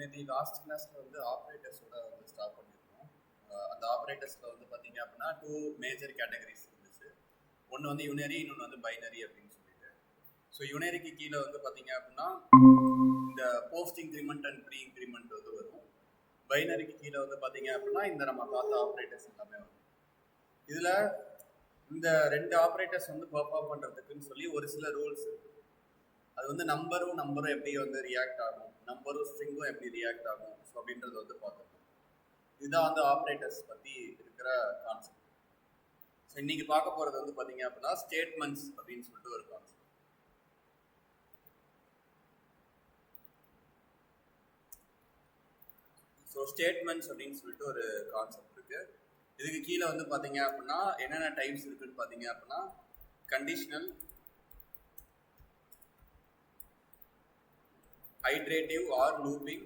நேற்று லாஸ்ட் கிளாஸில் வந்து ஆப்ரேட்டர்ஸோட வந்து ஸ்டார்ட் பண்ணியிருக்கோம். அந்த ஆப்ரேட்டர்ஸில் வந்து பார்த்தீங்க அப்படின்னா 2 மேஜர் கேட்டகரிஸ் இருந்துச்சு. ஒன்று வந்து யூனரி, இன்னொன்று வந்து பைனரி அப்படின்னு சொல்லிட்டு. ஸோ யூனரிக்கு கீழே வந்து பார்த்தீங்க அப்படின்னா இந்த post increment and pre increment வந்து வரும். பைனரிக்கு கீழே வந்து பார்த்தீங்க அப்படின்னா இந்த நம்ம பார்த்த ஆப்ரேட்டர்ஸ் எல்லாமே வரும். இதில் இந்த 2 ஆப்ரேட்டர்ஸ் வந்து பெர்ஃபார்ம் பண்ணுறதுக்குன்னு சொல்லி ஒரு சில ரூல்ஸ் இருக்குது. அது வந்து நம்பரும் எப்படி வந்து ரியாக்ட் ஆகும், நம்பரும் ஸ்ட்ரிங்கும் எப்படி ரியாக்ட் ஆகும், ஸோ அப்படின்றது வந்து பார்த்துருக்கோம். இதுதான் வந்து ஆப்ரேட்டர்ஸ் பற்றி இருக்கிற கான்செப்ட். ஸோ இன்னைக்கு பார்க்க போகிறது வந்து பார்த்தீங்க அப்படின்னா ஸ்டேட்மெண்ட்ஸ் அப்படின்னு சொல்லிட்டு ஒரு கான்செப்ட். ஸோ ஸ்டேட்மெண்ட்ஸ் அப்படின்னு சொல்லிட்டு ஒரு கான்செப்ட் இருக்கு. இதுக்கு கீழே வந்து பார்த்தீங்க அப்படின்னா என்னென்ன டைப்ஸ் இருக்குன்னு பார்த்தீங்க அப்படின்னா conditional, iterative or looping,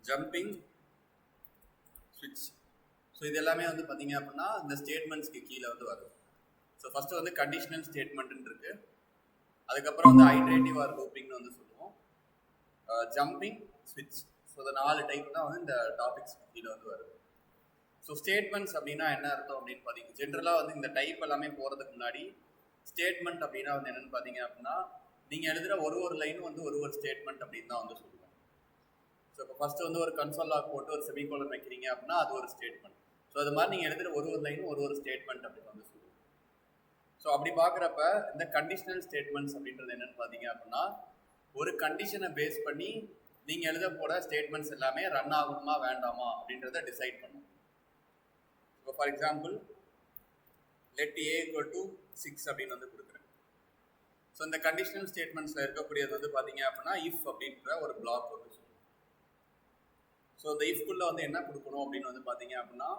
jumping, switch. So இது எல்லாமே வந்து பார்த்தீங்க அப்படின்னா இந்த ஸ்டேட்மெண்ட்ஸ்க்கு கீழே வந்து வரும். ஸோ ஃபர்ஸ்ட் வந்து கண்டிஷனல் ஸ்டேட்மெண்ட்னு இருக்கு. அதுக்கப்புறம் வந்து iterative or loopingனு வந்து சொல்லுவோம். ஜம்பிங், ஸ்விட்ச். ஸோ இந்த 4 டைப் தான் வந்து இந்த டாபிக்ஸ்க்கு கீழே வந்து வருது. ஸோ ஸ்டேட்மெண்ட்ஸ் அப்படின்னா என்ன அர்த்தம் அப்படின்னு பார்த்தீங்கன்னா ஜென்ரலாக வந்து இந்த டைப் எல்லாமே போகிறதுக்கு முன்னாடி ஸ்டேட்மெண்ட் அப்படின்னா வந்து என்னன்னு பார்த்தீங்க அப்படின்னா நீங்கள் எழுதுகிற ஒரு லைனும் வந்து ஒரு ஸ்டேட்மெண்ட் அப்படின்னு தான் வந்து சொல்லுவோம். ஸோ இப்போ ஃபஸ்ட்டு வந்து ஒரு கன்சோல் லாக் போட்டு ஒரு செமிகோலன் வைக்கிறீங்க அப்படின்னா அது ஒரு ஸ்டேட்மெண்ட். ஸோ அது மாதிரி நீங்கள் எழுதுகிற ஒரு லைனும் ஒரு ஸ்டேட்மெண்ட் அப்படின்னு வந்து சொல்லுவோம். ஸோ அப்படி பார்க்குறப்ப இந்த கண்டிஷனல் ஸ்டேட்மெண்ட்ஸ் அப்படின்றது என்னென்னு பார்த்தீங்க அப்படின்னா ஒரு கண்டிஷனை பேஸ் பண்ணி நீங்கள் எழுத போகிற ஸ்டேட்மெண்ட்ஸ் எல்லாமே ரன் ஆகணுமா வேண்டாமா அப்படின்றத டிசைட் பண்ணும். இப்போ for example let a equal to 6 அப்படின்னு வந்து கொடுக்குறேன். ஸோ இந்த கண்டிஷனல் ஸ்டேட்மெண்ட்ஸில் இருக்கக்கூடியது வந்து பார்த்தீங்க அப்படின்னா இஃப் அப்படின்ற ஒரு பிளாக் வந்து சொல்லுவோம். ஸோ இந்த இஃப்குள்ளே வந்து என்ன கொடுக்கணும் அப்படின்னு வந்து பார்த்தீங்க அப்படின்னா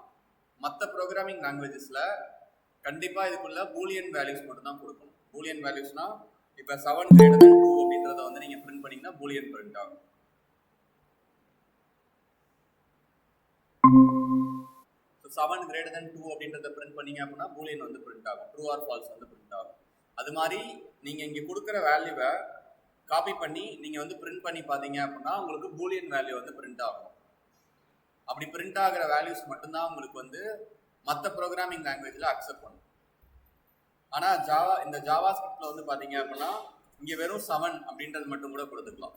மற்ற ப்ரோக்ராமிங் லாங்குவேஜஸில் கண்டிப்பாக இதுக்குள்ள பூலியன் வேல்யூஸ் மட்டும் தான் கொடுக்கணும். பூலியன் வேல்யூஸ்னா இப்போ 7 greater than 2 அப்படின்றத வந்து நீங்கள் பிரிண்ட் பண்ணிங்கன்னா பூலியன் பிரிண்ட் ஆகும். ஸோ 7 greater than 2 அப்படின்றத பிரிண்ட் பண்ணீங்க அப்படின்னா பூலியன் வந்து பிரிண்ட் ஆகும், ட்ரூ ஆர் ஃபால்ஸ் வந்து பிரிண்ட் ஆகும். அது மாதிரி நீங்கள் இங்கே கொடுக்குற வேல்யூவை காப்பி பண்ணி நீங்கள் வந்து பிரிண்ட் பண்ணி பார்த்தீங்க அப்படின்னா உங்களுக்கு பூலியன் வேல்யூ வந்து பிரிண்ட் ஆகும். அப்படி பிரிண்ட் ஆகிற வேல்யூஸ் மட்டும்தான் உங்களுக்கு வந்து மற்ற ப்ரோக்ராமிங் லாங்குவேஜில் அக்செப்ட் பண்ணும். ஆனால் இந்த ஜாவா ஸ்கிரிப்டில் வந்து பார்த்தீங்க அப்படின்னா இங்கே வெறும் 7 அப்படின்றது மட்டும் கூட கொடுத்துக்கலாம்.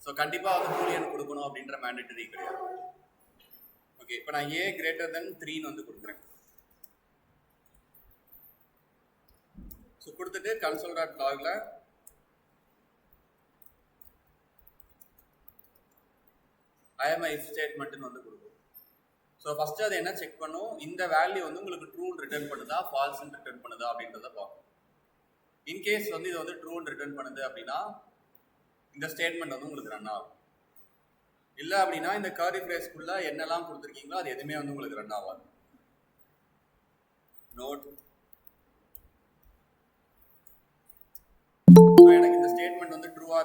ஸோ கண்டிப்பாக வந்து பூலியன் கொடுக்கணும் அப்படின்ற மேண்டேட்டரி கிடையாது. ஓகே, இப்போ நான் a greater than 3ன்னு வந்து கொடுக்குறேன். ஸோ கொடுத்துட்டு console.logல I am if ஸ்டேட்மெண்ட்னு வந்து கொடுக்கும். ஸோ ஃபஸ்ட்டு அது என்ன செக் பண்ணும், இந்த வேல்யூ வந்து உங்களுக்கு ட்ரூன்னு ரிட்டர்ன் பண்ணுதா ஃபால்ஸ்ன்னு ரிட்டர்ன் பண்ணுதா அப்படின்றத பார்க்கும். இன்கேஸ் வந்து இது வந்து ட்ரூன்னு ரிட்டர்ன் பண்ணுது அப்படின்னா இந்த ஸ்டேட்மெண்ட் வந்து உங்களுக்கு ரன் ஆகும். இல்லை அப்படின்னா இந்த கர்லி பிரேஸ்க்குள்ள என்னெல்லாம் கொடுத்துருக்கீங்களோ அது எதுவுமே வந்து உங்களுக்கு ரன் ஆகாது. நோட். ஸோ எனக்கு இந்த ஸ்டேட்மெண்ட் வந்து ட்ரூவாக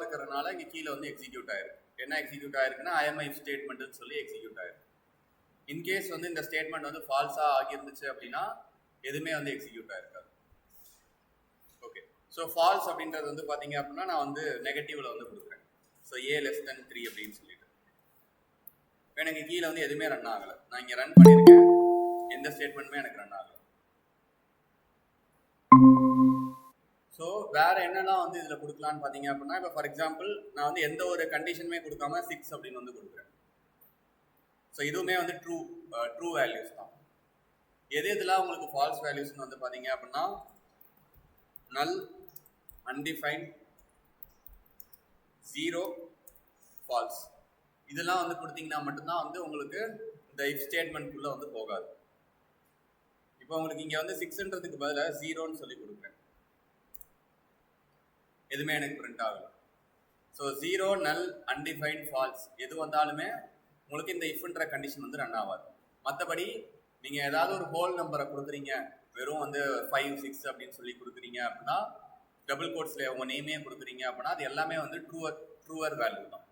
இருக்கிறனால இங்கே கீழே வந்து எக்ஸிக்யூட் ஆயிருக்கு. என்ன எக்ஸிக்யூட் ஆயிருக்குன்னா ஐஎம் இஃப் ஸ்டேட்மெண்ட்னு சொல்லி எக்ஸிக்யூட் ஆயிருக்கு. இன்கேஸ் வந்து இந்த ஸ்டேட்மெண்ட் வந்து ஃபால்ஸாக ஆகியிருந்துச்சு அப்படின்னா எதுவுமே வந்து எக்ஸிக்யூட் ஆயிருக்காது. ஓகே, ஸோ ஃபால்ஸ் அப்படின்றது வந்து பார்த்தீங்க அப்படின்னா நான் வந்து நெகட்டிவ்ல வந்து கொடுக்குறேன். ஸோ a less than 3 அப்படின்னு சொல்லிட்டு எனக்கு கீழே வந்து எதுவுமே ரன் ஆகலை. நான் இங்கே ரன் பண்ணியிருக்கேன், எந்த ஸ்டேட்மெண்ட்டுமே எனக்கு ரன் ஆகலை. ஸோ வேற என்னெல்லாம் வந்து இதில் கொடுக்கலான்னு பார்த்தீங்க அப்படின்னா இப்போ ஃபார் எக்ஸாம்பிள் நான் வந்து எந்த ஒரு கண்டிஷனுமே கொடுக்காம 6 அப்படின்னு வந்து கொடுக்குறேன். ஸோ இதுவுமே வந்து ட்ரூ வேல்யூஸ் தான். எதெல்லாம் உங்களுக்கு ஃபால்ஸ் வேல்யூஸ்னு வந்து பார்த்தீங்க அப்படின்னா நல், அன்டிஃபைன்ட், 0, ஃபால்ஸ் இதெல்லாம் வந்து கொடுத்தீங்கன்னா மட்டும்தான் வந்து உங்களுக்கு இந்த இஃப் ஸ்டேட்மெண்ட்குள்ளே வந்து போகாது. இப்போ உங்களுக்கு இங்கே வந்து 6ன்றதுக்கு பதிலாக 0ன்னு சொல்லி கொடுக்குறேன், எதுவுமே எனக்கு பிரிண்ட் ஆகலை. ஸோ 0, நல், அன்டிஃபைன்ட், ஃபால்ஸ் எது வந்தாலுமே உங்களுக்கு இந்த இஃப்ன்ற கண்டிஷன் வந்து ரன் ஆகாது. மற்றபடி நீங்கள் ஏதாவது ஒரு ஹோல் நம்பரை கொடுக்குறீங்க, வெறும் வந்து 5, 6 அப்படின்னு சொல்லி கொடுக்குறீங்க அப்படின்னா டபுள் கோட்ஸில் உங்கள் நேமே கொடுக்குறீங்க அப்படின்னா அது எல்லாமே வந்து ட்ரூவர் வேல்யூ தான்.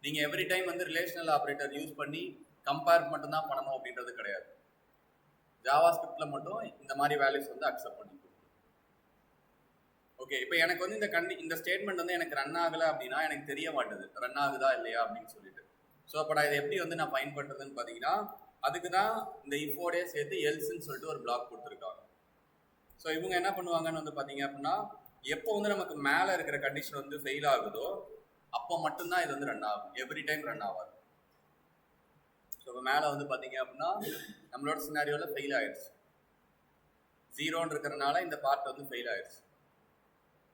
நீங்கள் எவ்ரி டைம் வந்து ரிலேஷனல் ஆப்ரேட்டர் யூஸ் பண்ணி கம்பேர் மட்டும்தான் பண்ணணும் அப்படின்றது கிடையாது. ஜாவா ஸ்கிரிப்டில் மட்டும் இந்த மாதிரி வேல்யூஸ் வந்து அக்செப்ட் பண்ணிக்கும். ஓகே, இப்போ எனக்கு வந்து இந்த ஸ்டேட்மெண்ட் வந்து எனக்கு ரன் ஆகலை அப்படின்னா எனக்கு தெரிய மாட்டுது ரன் ஆகுதா இல்லையா அப்படின்னு சொல்லிட்டு. ஸோ அப்போ நான் இதை எப்படி வந்து நான் ஃபைண்ட் பண்ணுறதுன்னு பார்த்தீங்கன்னா, அதுக்கு தான் இந்த இஃபோடே சேர்த்து எல்ஸ்ன்னு சொல்லிட்டு ஒரு பிளாக் கொடுத்துருக்காங்க. ஸோ இவங்க என்ன பண்ணுவாங்கன்னு வந்து பார்த்தீங்க அப்படின்னா, எப்போ வந்து நமக்கு மேலே இருக்கிற கண்டிஷன் வந்து ஃபெயில் ஆகுதோ அப்போ மட்டும்தான் இது வந்து ரன் ஆகும், எவ்ரி டைம் ரன் ஆகாது. ஸோ இப்போ மேலே வந்து பார்த்தீங்க அப்படின்னா நம்மளோட சினாரியோவில் ஃபெயில் ஆயிடுச்சு, 0ன்னு இருக்கிறனால இந்த பார்ட் வந்து ஃபெயில் ஆயிடுச்சு.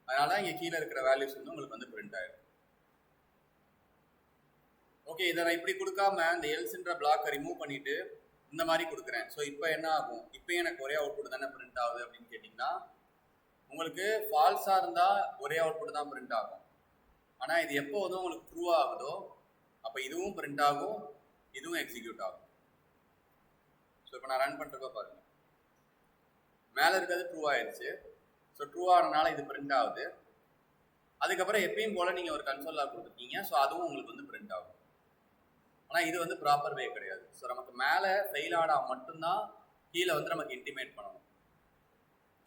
அதனால இங்கே கீழே இருக்கிற வேல்யூஸ் வந்து உங்களுக்கு வந்து பிரிண்ட் ஆயிடும். ஓகே, இதை நான் இப்படி கொடுக்காம இந்த எல்ஸ்ன்ற பிளாக்கை ரிமூவ் பண்ணிட்டு இந்த மாதிரி கொடுக்குறேன். ஸோ இப்போ என்ன ஆகும், இப்போ எனக்கு ஒரே அவுட்புட் தானே பிரிண்ட் ஆகுது அப்படின்னு கேட்டிங்கன்னா, உங்களுக்கு ஃபால்ஸாக இருந்தால் ஒரே அவுட்புட் தான் பிரிண்ட் ஆகும். ஆனால் இது எப்போ வந்து உங்களுக்கு ட்ரூ ஆகுதோ அப்போ இதுவும் பிரிண்ட் ஆகும், இதுவும் எக்ஸிக்யூட் ஆகும். ஸோ இப்போ நான் ரன் பண்ணுறப்ப பாருங்கள், மேலே இருக்கிறது ட்ரூ ஆயிடுச்சு. ஸோ ட்ரூ ஆனனால இது பிரிண்ட் ஆகுது. அதுக்கப்புறம் எப்பயும் போல் நீங்கள் ஒரு கன்சோல் லாக் கொடுத்துருக்கீங்க, ஸோ அதுவும் உங்களுக்கு வந்து பிரிண்ட் ஆகும். ஆனால் இது வந்து ப்ராப்பர் வே கிடையாது. ஸோ நமக்கு மேலே ஃபெயில் ஆனால் மட்டும்தான் கீழே வந்து நமக்கு இன்டிமேட் பண்ணணும்.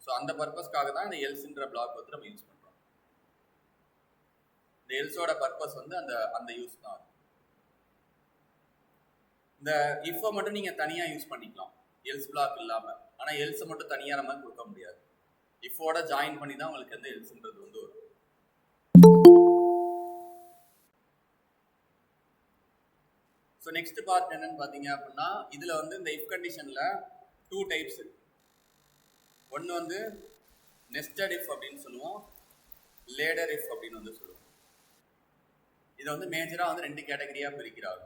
ஸோ அந்த பர்பஸ்க்காக தான் இந்த எல்ஸ்ன்ற பிளாக் வந்து நம்ம யூஸ் பண்ணுறோம். இந்த எல்ஸோட பர்பஸ் வந்து அந்த யூஸ் தான். இந்த இஃபை மட்டும் நீங்கள் தனியாக யூஸ் பண்ணிக்கலாம் எல்ஸ் பிளாக் இல்லாமல். ஆனால் எல்ஸை மட்டும் தனியாக நம்ம கொடுக்க முடியாது, இஃபோட ஜாயின் பண்ணி தான் உங்களுக்கு வந்து எல்ஸ்ன்றது வந்து வரும். ஸோ நெக்ஸ்ட் பார்ட் என்னன்னு பார்த்தீங்க அப்படின்னா, இதில் வந்து இந்த இஃப் கண்டிஷனில் 2 டைப்ஸ் இருக்கு. ஒன்று வந்து நெஸ்டட் இஃப் அப்படின்னு சொல்லுவோம், லேடர் இஃப் அப்படின்னு வந்து சொல்லுவோம். இதை வந்து மேஜராக வந்து 2 கேட்டகரியாக பிரிக்கிறாங்க.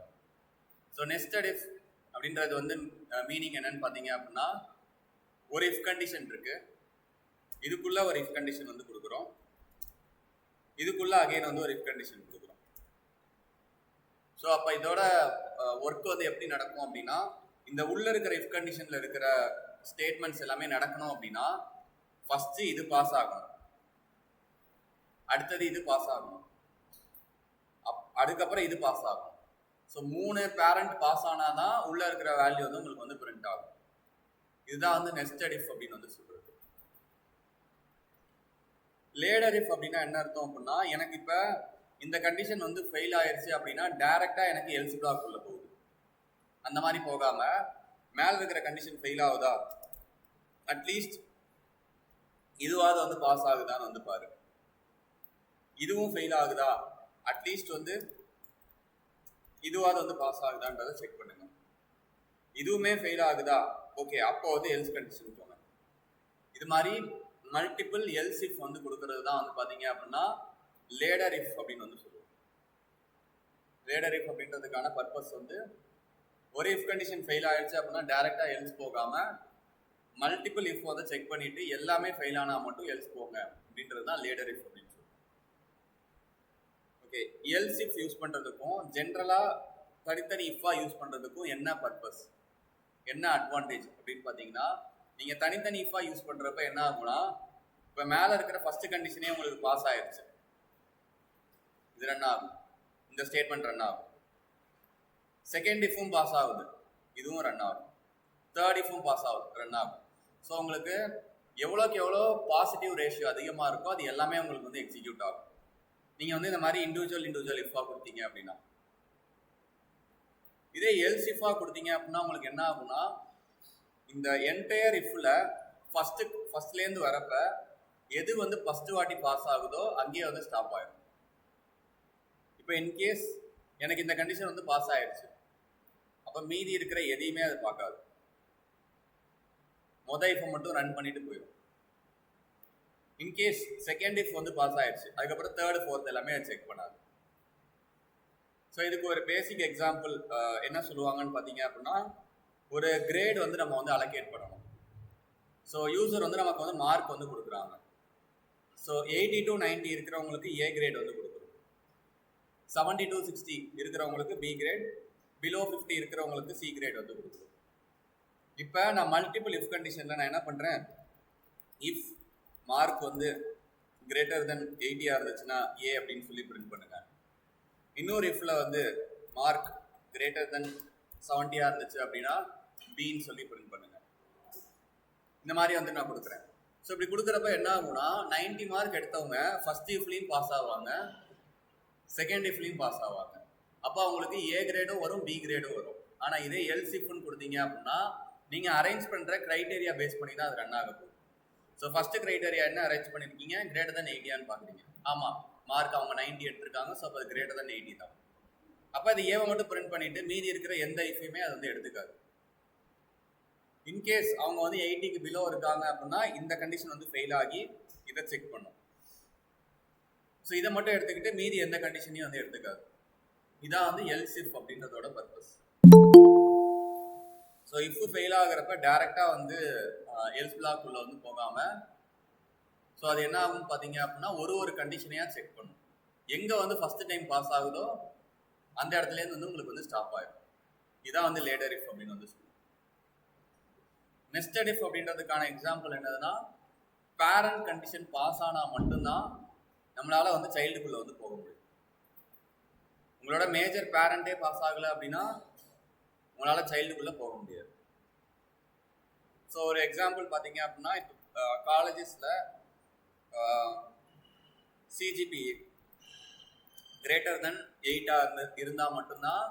ஸோ நெஸ்டட் இஃப் அப்படின்றது வந்து மீனிங் என்னன்னு பார்த்தீங்க அப்படின்னா, ஒரு இஃப் கண்டிஷன் இருக்கு, இதுக்குள்ள ஒரு இஃப் கண்டிஷன் வந்து கொடுக்குறோம், இதுக்குள்ள அகைன் வந்து ஒரு இஃப் கண்டிஷன் கொடுக்குறோம். ஸோ அப்போ இதோட ஒர்க் வந்து எப்படி நடக்கும் அப்படின்னா, இந்த உள்ள இருக்கிற இஃப் கண்டிஷனில் இருக்கிற ஸ்டேட்மெண்ட்ஸ் எல்லாமே நடக்கணும் அப்படின்னா ஃபஸ்ட்டு இது பாஸ் ஆகணும், அடுத்தது இது பாஸ் ஆகணும், அதுக்கப்புறம் இது பாஸ் ஆகும். ஸோ 3 பேரண்ட் பாஸ் ஆனால் தான் உள்ள இருக்கிற வேல்யூ வந்து உங்களுக்கு வந்து பிரிண்ட் ஆகும். இதுதான் வந்து நெஸ்டட் இஃப் அப்படின்னு வந்து சொல்றது. லேடர் இஃப் அப்படின்னா என்ன அர்த்தம் அப்படின்னா, எனக்கு இப்போ இந்த கண்டிஷன் வந்து ஃபெயில் ஆயிடுச்சு அப்படின்னா டைரெக்டாக எனக்கு எல்ஸ் பிளாக் உள்ள போகுது. அந்த மாதிரி போகாமல் மேலே இருக்கிற கண்டிஷன் ஃபெயில் ஆகுதா, அட்லீஸ்ட் இதுவாவது வந்து பாஸ் ஆகுதான்னு வந்து பாரு. இதுவும் ஃபெயில் ஆகுதா, அட்லீஸ்ட் வந்து இதுவாவது வந்து பாஸ் ஆகுதான்றதை செக் பண்ணுங்க. இதுவுமே ஃபெயில் ஆகுதா, ஓகே அப்போ வந்து எல்ஸ் கண்டிஷன் போங்க. இது மாதிரி மல்டிபிள் எல்ஸ் இஃப் வந்து கொடுக்கறது தான் வந்து பார்த்தீங்க அப்படின்னா லேடர் இஃப் அப்படின்னு வந்து சொல்லுவோம். லேடர் இஃப் அப்படின்றதுக்கான பர்பஸ் வந்து ஒரு இஃப் கண்டிஷன் ஃபெயில் ஆயிடுச்சு அப்படின்னா டைரெக்டாக எல்ஸ் போகாமல் மல்டிபிள் இஃப் வந்து செக் பண்ணிட்டு எல்லாமே ஃபெயில் ஆனால் மட்டும் எல்ஸ் போங்க அப்படின்றது தான் லேடர் இஃப் அப்படின்னு சொல்லுவோம். ஓகே, எல்ஸ் இஃப் யூஸ் பண்ணுறதுக்கும் ஜென்ரலாக தனித்தனி இஃபாக யூஸ் பண்ணுறதுக்கும் என்ன பர்பஸ், என்ன அட்வான்டேஜ் அப்படின்னு பார்த்தீங்கன்னா, நீங்கள் தனித்தனி இஃபாக யூஸ் பண்ணுறப்ப என்ன ஆகும்னா, இப்போ மேலே இருக்கிற ஃபர்ஸ்ட் கண்டிஷனே உங்களுக்கு பாஸ் ஆயிடுச்சு, இது ரன் ஆகும், இந்த ஸ்டேட்மெண்ட் ரன் ஆகும். செகண்ட் இஃபும் பாஸ் ஆகுது, இதுவும் ரன் ஆகும். தேர்ட் இஃபும் பாஸ் ஆகுது, ரன் ஆகும். ஸோ உங்களுக்கு எவ்வளோக்கு எவ்வளோ பாசிட்டிவ் ரேஷியோ அதிகமாக இருக்கோ அது எல்லாமே உங்களுக்கு வந்து எக்ஸிக்யூட் ஆகும். நீங்கள் வந்து இந்த மாதிரி இண்டிவிஜுவல் இஃபாக கொடுத்தீங்க அப்படின்னா. இதே எல்ஸ் இஃபாக கொடுத்தீங்க அப்படின்னா உங்களுக்கு என்ன ஆகும்னா, இந்த என்டையர் இஃப்ல ஃபர்ஸ்ட்லேருந்து வரப்ப எது வந்து ஃபர்ஸ்ட் வாட்டி பாஸ் ஆகுதோ அங்கேயே வந்து ஸ்டாப் ஆகிடும். இப்போ இன்கேஸ் எனக்கு இந்த கண்டிஷன் வந்து பாஸ் ஆயிடுச்சு, அப்போ மீதி இருக்கிற எதையுமே அது பார்க்காது, மொதல் இஃப் மட்டும் ரன் பண்ணிட்டு போயிடும். இன்கேஸ் செகண்ட் இஃப் வந்து பாஸ் ஆயிடுச்சு, அதுக்கப்புறம் தேர்ட் ஃபோர்த் எல்லாமே அது செக் பண்ணாது. ஸோ இதுக்கு ஒரு பேசிக் எக்ஸாம்பிள் என்ன சொல்லுவாங்கன்னு பார்த்தீங்க அப்படின்னா, ஒரு கிரேட் வந்து நம்ம வந்து அலோகேட் பண்ணணும். ஸோ யூசர் வந்து நமக்கு வந்து மார்க் வந்து கொடுக்குறாங்க. ஸோ 80 to 90 இருக்கிறவங்களுக்கு ஏ கிரேட் வந்து கொடுக்குறோம், 70 to 60 இருக்கிறவங்களுக்கு பி கிரேட், பிலோ 50 இருக்கிறவங்களுக்கு சி கிரேட் வந்து கொடுக்குறோம். இப்போ நான் மல்டிபிள் இஃப் கண்டிஷனில் நான் என்ன பண்ணுறேன், இஃப் மார்க் வந்து கிரேட்டர் தென் 80 இருந்துச்சுன்னா ஏ அப்படின்னு சொல்லி பிரிண்ட் பண்ணுங்க. இன்னொரு இஃப்ல வந்து மார்க் கிரேட்டர் தென் 70 இருந்துச்சு அப்படின்னா பின்னு சொல்லி பிரிண்ட் பண்ணுங்க. இந்த மாதிரி வந்து நான் கொடுக்குறேன். ஸோ இப்படி கொடுக்குறப்ப என்ன ஆகும்னா 90 மார்க் எடுத்தவங்க ஃபர்ஸ்ட் இஃப்லையும் பாஸ் ஆவாங்க, செகண்ட் இஃப்லையும் பாஸ் ஆவாங்க. அப்போ அவங்களுக்கு ஏ கிரேடும் வரும், பி கிரேடும் வரும். ஆனால் இதே எல்சிஃப்னு கொடுத்தீங்க அப்படின்னா நீங்கள் அரேஞ்ச் பண்ணுற க்ரைட்டேரியா பேஸ் பண்ணி தான் அது ரன் ஆக போகுது. ஸோ ஃபர்ஸ்ட் க்ரைட்டேரியா என்ன அரேஞ்ச் பண்ணியிருக்கீங்க, கிரேட்டர் தன் 80 பார்க்குறீங்க. ஆமாம், மார்க் அவங்க 90 எடுத்திருக்காங்க, ஸோ அப்போ அது கிரேட்டர் தன் 80 தான். அப்போ அது ஏவை மட்டும் பிரிண்ட் பண்ணிட்டு மீதி இருக்கிற எந்த இஃபையுமே அது வந்து எடுத்துக்காது. இன்கேஸ் அவங்க வந்து 80க்கு பிலோ இருக்காங்க அப்படின்னா இந்த கண்டிஷன் வந்து ஃபெயில் ஆகி இதை செக் பண்ணும். ஸோ இதை மட்டும் எடுத்துக்கிட்டு மீதி எந்த கண்டிஷனையும் வந்து எடுத்துக்காது. இதான் வந்து எல்சிஃப் அப்படின்றதோட பர்பஸ். ஸோ இஃப் ஃபெயில் ஆகிறப்ப டைரெக்டாக வந்து எல்ஸ் பிளாக் உள்ள வந்து போகாமல், ஸோ அது என்ன ஆகும்னு பார்த்தீங்க அப்படின்னா ஒரு கண்டிஷனையாக செக் பண்ணும். எங்கே வந்து ஃபர்ஸ்ட் டைம் பாஸ் ஆகுதோ அந்த இடத்துலேருந்து வந்து உங்களுக்கு வந்து ஸ்டாப் ஆகிடும். இதான் வந்து லேட்டர் இஃப் அப்படின்னு வந்து சொல்லுவோம். நெஸ்டட் இஃப் அப்படின்றதுக்கான எக்ஸாம்பிள் என்னதுன்னா, பேரண்ட் கண்டிஷன் பாஸ் ஆனால் மட்டும்தான் நம்மளால வந்து சைல்டுக்குள்ளே வந்து போக முடியும். உங்களோட மேஜர் பேரண்டே பாஸ் ஆகலை அப்படின்னா உங்களால் சைல்டுக்குள்ளே போக முடியாது. ஸோ ஒரு எக்ஸாம்பிள் பார்த்தீங்க அப்படின்னா, இப்போ காலேஜஸில் சிஜிபிஏ கிரேட்டர் தென் 8 இருந்தால் மட்டும்தான்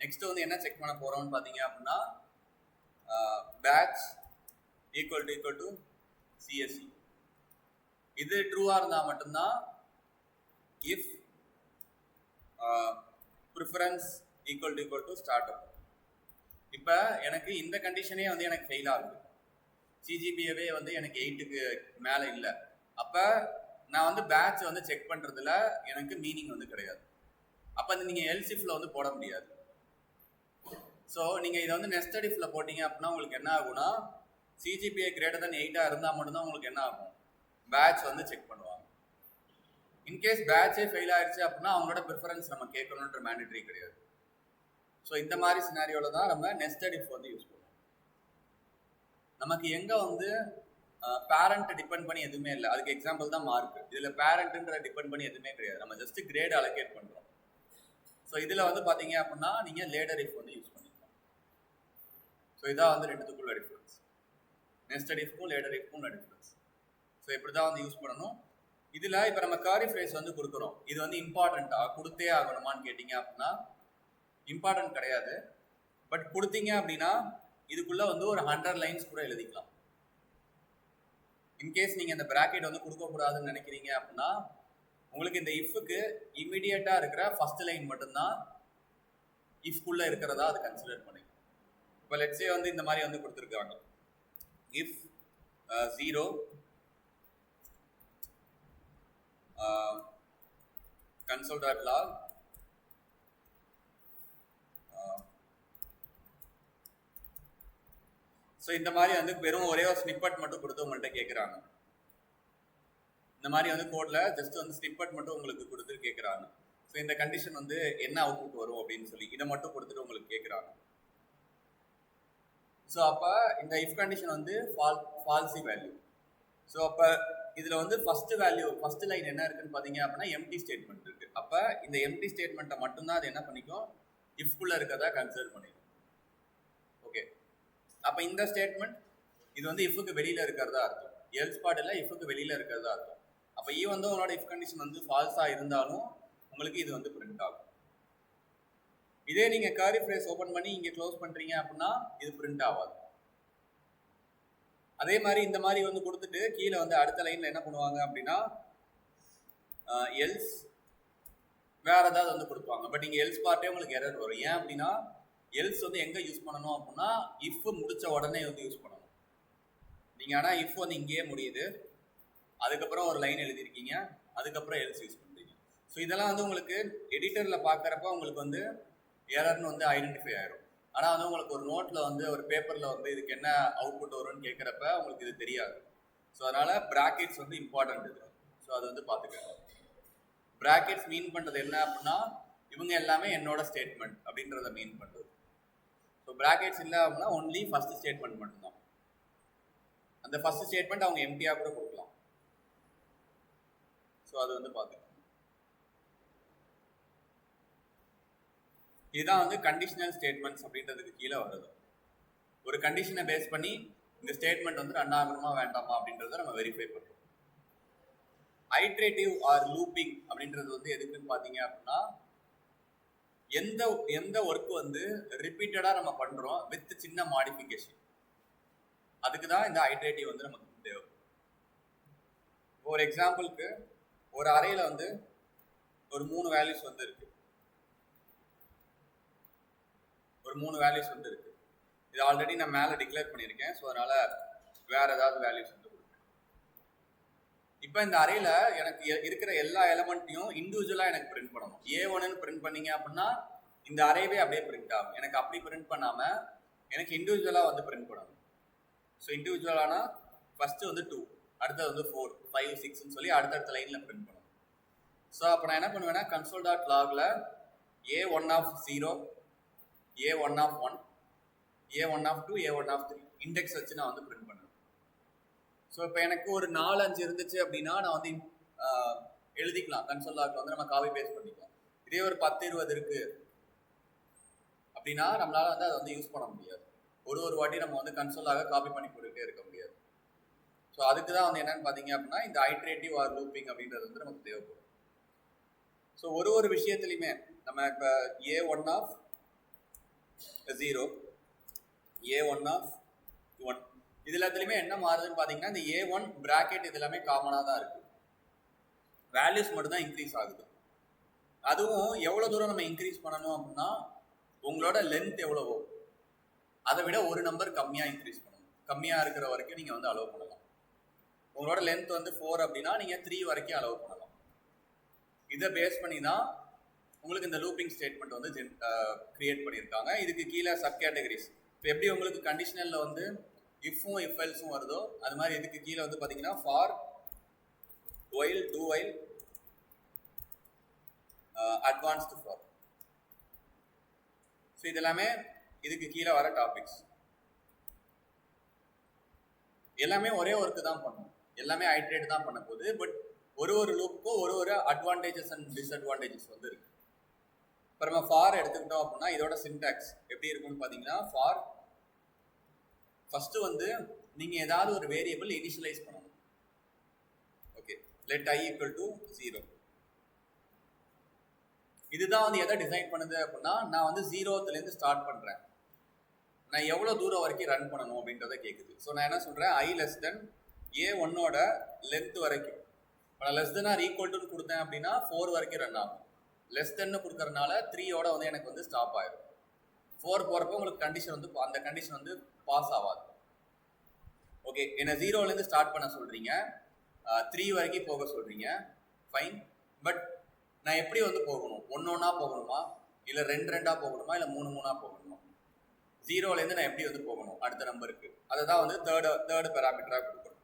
நெக்ஸ்ட் வந்து என்ன செக் பண்ண போகிறோம்னு பார்த்தீங்க அப்படின்னா, பேட்ச் ஈக்குவல் டு சிஎஸ்சி. இது ட்ரூவாக இருந்தால் மட்டும்தான் if preference equal to start up. இப்போ எனக்கு இந்த கண்டிஷனே வந்து எனக்கு ஃபெயில் ஆகுது, சிஜிபிஏவே வந்து எனக்கு 8க்கு மேலே இல்லை. அப்போ நான் வந்து பேட்ச் வந்து செக் பண்ணுறதுல எனக்கு மீனிங் வந்து கிடையாது. அப்போ அது நீங்கள் எல்சிஃப்ல வந்து போட முடியாது. ஸோ நீங்கள் இதை வந்து நெஸ்டட் இஃப்ல போட்டிங்க அப்படின்னா உங்களுக்கு என்ன ஆகும்னா, சிஜிபிஏ கிரேட்டர் தென் 8 இருந்தால் மட்டும்தான் உங்களுக்கு என்ன ஆகும், பேட்ச் வந்து செக் பண்ணுவாங்க. இன்கேஸ் பேட்சே ஃபெயில் ஆயிடுச்சு அப்படின்னா அவங்களோட ப்ரிஃபரன்ஸ் நம்ம கேட்கணுன்ற மேண்டேட்டரி கிடையாது. ஸோ இந்த மாதிரி சினாரியோவில் தான் நம்ம நெஸ்டட் இஃப் வந்து யூஸ் பண்ணுவோம். நமக்கு எங்கே வந்து பேரண்ட் டிபெண்ட் பண்ணி எதுவுமே இல்லை, அதுக்கு எக்ஸாம்பிள் தான் மார்க். இதில் பேரண்ட்ன்ற டிபெண்ட் பண்ணி எதுவுமே கிடையாது, நம்ம ஜஸ்ட் கிரேட் அலோகேட் பண்ணுறோம். ஸோ இதில் வந்து பார்த்தீங்க அப்படின்னா நீங்கள் லேட்டர் இஃப் வந்து யூஸ் பண்ணிக்கலாம். ஸோ இதான் வந்து ரெண்டுத்துக்குள்ள டிஃப்ரென்ஸ், நெஸ்டட் இஃப்க்கும் லேட்டர் இஃப்க்கும் டிஃப்ரென்ஸ். ஸோ இப்படி தான் வந்து யூஸ் பண்ணணும். இதில் இப்போ நம்ம கர்லி ஃப்ரேஸ் வந்து கொடுக்குறோம், இது வந்து இம்பார்ட்டண்ட்டாக கொடுத்தே ஆகணுமான்னு கேட்டிங்க அப்படின்னா இம்பார்ட்டன்ட் கிடையாது. பட் கொடுத்தீங்க அப்படின்னா இதுக்குள்ளே வந்து ஒரு 100 லைன்ஸ் கூட எழுதிக்கலாம். இன்கேஸ் நீங்கள் இந்த ப்ராக்கெட் வந்து கொடுக்கக்கூடாதுன்னு நினைக்கிறீங்க அப்படின்னா உங்களுக்கு இந்த இஃப்க்கு இம்மிடியட்டாக இருக்கிற ஃபர்ஸ்ட் லைன் மட்டும்தான் இஃப்குள்ளே இருக்கிறதா அது கன்சிடர் பண்ணிக்கலாம். இப்போ லெட்ஸே வந்து இந்த மாதிரி வந்து கொடுத்துருக்காங்க, இஃப் 0 console.log ஸோ இந்த மாதிரி வந்து வெறும் ஒரே ஒரு ஸ்னிப்பட் மட்டும் கொடுத்து உங்கள்கிட்ட கேட்குறாங்க. இந்த மாதிரி வந்து கோடில் ஜஸ்ட் வந்து ஸ்னிப்பட் மட்டும் உங்களுக்கு கொடுத்து கேட்குறாங்க. ஸோ இந்த கண்டிஷன் வந்து என்ன அவுட்புட் வரும் அப்படின்னு சொல்லி இதை மட்டும் கொடுத்துட்டு உங்களுக்கு கேட்குறாங்க. ஸோ அப்போ இந்த இஃப் கண்டிஷன் வந்து ஃபால்சி வேல்யூ. ஸோ அப்போ இதில் வந்து ஃபஸ்ட்டு வேல்யூ ஃபஸ்ட்டு லைன் என்ன இருக்குன்னு பார்த்தீங்க அப்படின்னா எம்டி ஸ்டேட்மெண்ட் இருக்குது. அப்போ இந்த எம்டி ஸ்டேட்மெண்ட்டை மட்டும்தான் அது என்ன பண்ணிக்கும், இஃப்குள்ளே இருக்கிறதா கன்சிடர் பண்ணிக்கும். ஓகே, அப்போ இந்த ஸ்டேட்மெண்ட் இது வந்து இஃப்க்கு வெளியில் இருக்கிறதா அர்த்தம், எல்ஸ் பார்ட் இல்லை இஃப்க்கு வெளியில் இருக்கிறதா அர்த்தம். அப்போ வந்து உங்களோட இஃப் கண்டிஷன் வந்து ஃபால்ஸாக இருந்தாலும் உங்களுக்கு இது வந்து பிரிண்ட் ஆகும். இதே நீங்கள் கர்லி ஃப்ரேஸ் ஓப்பன் பண்ணி இங்கே க்ளோஸ் பண்ணுறீங்க அப்படின்னா இது பிரிண்ட் ஆகாது. அதே மாதிரி இந்த மாதிரி வந்து கொடுத்துட்டு கீழே வந்து அடுத்த லைனில் என்ன பண்ணுவாங்க அப்படின்னா எல்ஸ் வேற ஏதாவது வந்து கொடுப்பாங்க. பட் இங்கே எல்ஸ் பார்ட்டே உங்களுக்கு எரர் வரும். ஏன் அப்படின்னா எல்ஸ் வந்து எங்கே யூஸ் பண்ணணும் அப்படின்னா இஃப் முடித்த உடனே வந்து யூஸ் பண்ணணும் நீங்கள். ஆனால் இஃப் வந்து இங்கேயே முடியுது, அதுக்கப்புறம் ஒரு லைன் எழுதியிருக்கீங்க, அதுக்கப்புறம் எல்ஸ் யூஸ் பண்ணுறீங்க. ஸோ இதெல்லாம் வந்து உங்களுக்கு எடிட்டரில் பார்க்குறப்ப உங்களுக்கு வந்து எரர்னு வந்து ஐடென்டிஃபை ஆயிடும். ஆனால் வந்து உங்களுக்கு ஒரு நோட்டில் வந்து ஒரு பேப்பரில் வந்து இதுக்கு என்ன அவுட்புட் வரும்னு கேட்குறப்ப உங்களுக்கு இது தெரியாது. ஸோ அதனால் ப்ராக்கெட்ஸ் வந்து இம்பார்ட்டன்ட் இது. ஸோ அது வந்து பார்த்துக்கோங்க. ப்ராக்கெட்ஸ் மீன் பண்ணுறது என்ன அப்படின்னா இவங்க எல்லாமே என்னோட ஸ்டேட்மெண்ட் அப்படின்றத மீன் பண்ணுறது. ஸோ ப்ராக்கெட்ஸ் இல்லை அப்படின்னா ஒன்லி ஃபஸ்ட் ஸ்டேட்மெண்ட் மட்டும்தான். அந்த ஃபஸ்ட் ஸ்டேட்மெண்ட் அவங்க எம்டியாக கூட கொடுக்கலாம். ஸோ அது வந்து பார்த்துக்கோங்க. இதுதான் வந்து கண்டிஷனல் ஸ்டேட்மெண்ட்ஸ் அப்படின்றதுக்கு கீழே வருது. ஒரு கண்டிஷனை பேஸ் பண்ணி இந்த ஸ்டேட்மெண்ட் வந்து ரன் ஆகணுமா வேண்டாமா அப்படின்றத நம்ம வெரிஃபை பண்ணுறோம். ஐட்ரேட்டிவ் ஆர் லூப்பிங் அப்படின்றது வந்து எதுக்குன்னு பார்த்தீங்க அப்படின்னா, எந்த ஒர்க் வந்து ரிப்பீட்டடாக நம்ம பண்ணுறோம் வித் சின்ன மாடிஃபிகேஷன், அதுக்கு தான் இந்த ஐட்ரேட்டிவ் வந்து நமக்கு தேவை. ஒரு எக்ஸாம்பிளுக்கு ஒரு அறையில் வந்து ஒரு 3 வேல்யூஸ் வந்து இருக்கு. இது ஆல்ரெடி நான் மேலே டிக்ளேர் பண்ணியிருக்கேன். ஸோ அதனால வேற ஏதாவது வேல்யூஸ் வந்து கொடுப்பேன். இப்போ இந்த அறையில் எனக்கு இருக்கிற எல்லா எலமெண்ட்டையும் இண்டிவிஜுவலாக எனக்கு பிரிண்ட் பண்ணணும். A1ன்னு பிரிண்ட் பண்ணீங்க அப்படின்னா இந்த அரேவே அப்படியே பிரிண்ட் ஆகும். எனக்கு அப்படி பிரிண்ட் பண்ணாமல் எனக்கு இண்டிவிஜுவலாக வந்து பிரிண்ட் பண்ணணும். ஸோ இண்டிவிஜுவலானா ஃபஸ்ட்டு வந்து 2, அடுத்தது வந்து 4, 5, 6ன்னு சொல்லி அடுத்தடுத்த லைனில் பிரிண்ட் பண்ணணும். ஸோ அப்போ நான் என்ன பண்ணுவேன்னா console.logல A1 of 0, A1 of 1, A1 of 2, A1 of 3 index வச்சு நான் வந்து பிரிண்ட் பண்ணுவேன். ஸோ இப்போ எனக்கு ஒரு 4-5 இருந்துச்சு அப்படின்னா நான் வந்து எழுதிக்கலாம். console.log வந்து நம்ம காப்பி பேஸ்ட் பண்ணிக்கலாம். இதே ஒரு 10-20 இருக்கு அப்படின்னா நம்மளால வந்து அதை வந்து யூஸ் பண்ண முடியாது. ஒரு வாட்டி நம்ம வந்து console.log காப்பி பண்ணி போட்டுக்கிட்டே இருக்க முடியாது. ஸோ அதுக்கு தான் வந்து என்னன்னு பார்த்தீங்க அப்படின்னா இந்த ஐட்ரேட்டிவ் ஆர் லூப்பிங் அப்படின்றது வந்து நமக்கு தேவைப்படும். ஸோ ஒரு விஷயத்துலையுமே நம்ம இப்போ A1 of 0, A1 of 1 இது எல்லாத்துலேயுமே என்ன மாறுதுன்னு பார்த்தீங்கன்னா இந்த A1 பிராக்கெட் இது எல்லாமே காமனாக தான் இருக்குது. வேல்யூஸ் மட்டும் தான் இன்க்ரீஸ் ஆகுது. அதுவும் எவ்வளோ தூரம் நம்ம இன்க்ரீஸ் பண்ணணும் அப்படின்னா உங்களோட லென்த் எவ்வளவோ அதை விட ஒரு நம்பர் கம்மியாக இன்க்ரீஸ் பண்ணணும். கம்மியாக இருக்கிற வரைக்கும் நீங்கள் வந்து அலோவ் பண்ணலாம். உங்களோட லென்த் வந்து 4 அப்படின்னா நீங்கள் 3 வரைக்கும் அலோவ் பண்ணலாம். இதை பேஸ் பண்ணி தான் உங்களுக்கு இந்த லூப்பிங் ஸ்டேட்மெண்ட் வந்து கிரியேட் பண்ணியிருக்காங்க. இதுக்கு கீழே சப் கேட்டகரிஸ். இப்போ எப்படி உங்களுக்கு கண்டிஷனலில் வந்து இஃப்பும் இஃப் எல்ஸும் வருதோ அது மாதிரி இதுக்கு கீழே வந்து பார்த்தீங்கன்னா for, while, do while, advanced for. So இது எல்லாமே இதுக்கு கீழே வர டாபிக்ஸ். எல்லாமே ஒரே ஒர்க்கு தான் பண்ணும், எல்லாமே ஐட்ரேட் தான் பண்ண போகுது. பட் ஒரு லூப்புக்கும் ஒரு அட்வான்டேஜஸ் அண்ட் டிஸ்அட்வான்டேஜஸ் வந்து இருக்கு. இப்போ நம்ம ஃபார் எடுத்துக்கிட்டோம் அப்படின்னா இதோட சின்டாக்ஸ் எப்படி இருக்கும்னு பார்த்தீங்கன்னா, ஃபார் ஃபர்ஸ்ட் வந்து நீங்கள் ஏதாவது ஒரு வேரியபிள் இனிஷியலைஸ் பண்ணணும். Okay, let I equal to 0. இதுதான் வந்து எதை டிசைன் பண்ணுது அப்படின்னா, நான் வந்து 0த்துலேருந்து ஸ்டார்ட் பண்ணுறேன், நான் எவ்வளோ தூரம் வரைக்கும் ரன் பண்ணணும் அப்படின்றத கேட்குது. ஸோ நான் என்ன சொல்கிறேன், I less than A1ஓட லென்த் வரைக்கும். இப்போ நான் லெஸ் தென் ஆர் ஈக்குவல்டுன்னு கொடுத்தேன் அப்படின்னா 4 வரைக்கும் ரன் ஆகும். லெஸ் தென்னு கொடுக்கறதுனால 3ஓட வந்து எனக்கு வந்து ஸ்டாப் ஆயிடும். 4 போகிறப்போ உங்களுக்கு கண்டிஷன் வந்து அந்த கண்டிஷன் வந்து பாஸ் ஆகாது. ஓகே, என்னை 0லேருந்து ஸ்டார்ட் பண்ண சொல்கிறீங்க, 3 வரைக்கும் போக சொல்கிறீங்க, ஃபைன். பட் நான் எப்படி வந்து போகணும், 1-1 போகணுமா, இல்லை 2-2 போகணுமா, இல்லை 3-3 போகணுமா? 0லேருந்து நான் எப்படி வந்து போகணும் அடுத்த நம்பருக்கு, அதை தான் வந்து தேர்டு பேராமீட்டராக கொடுக்கணும்.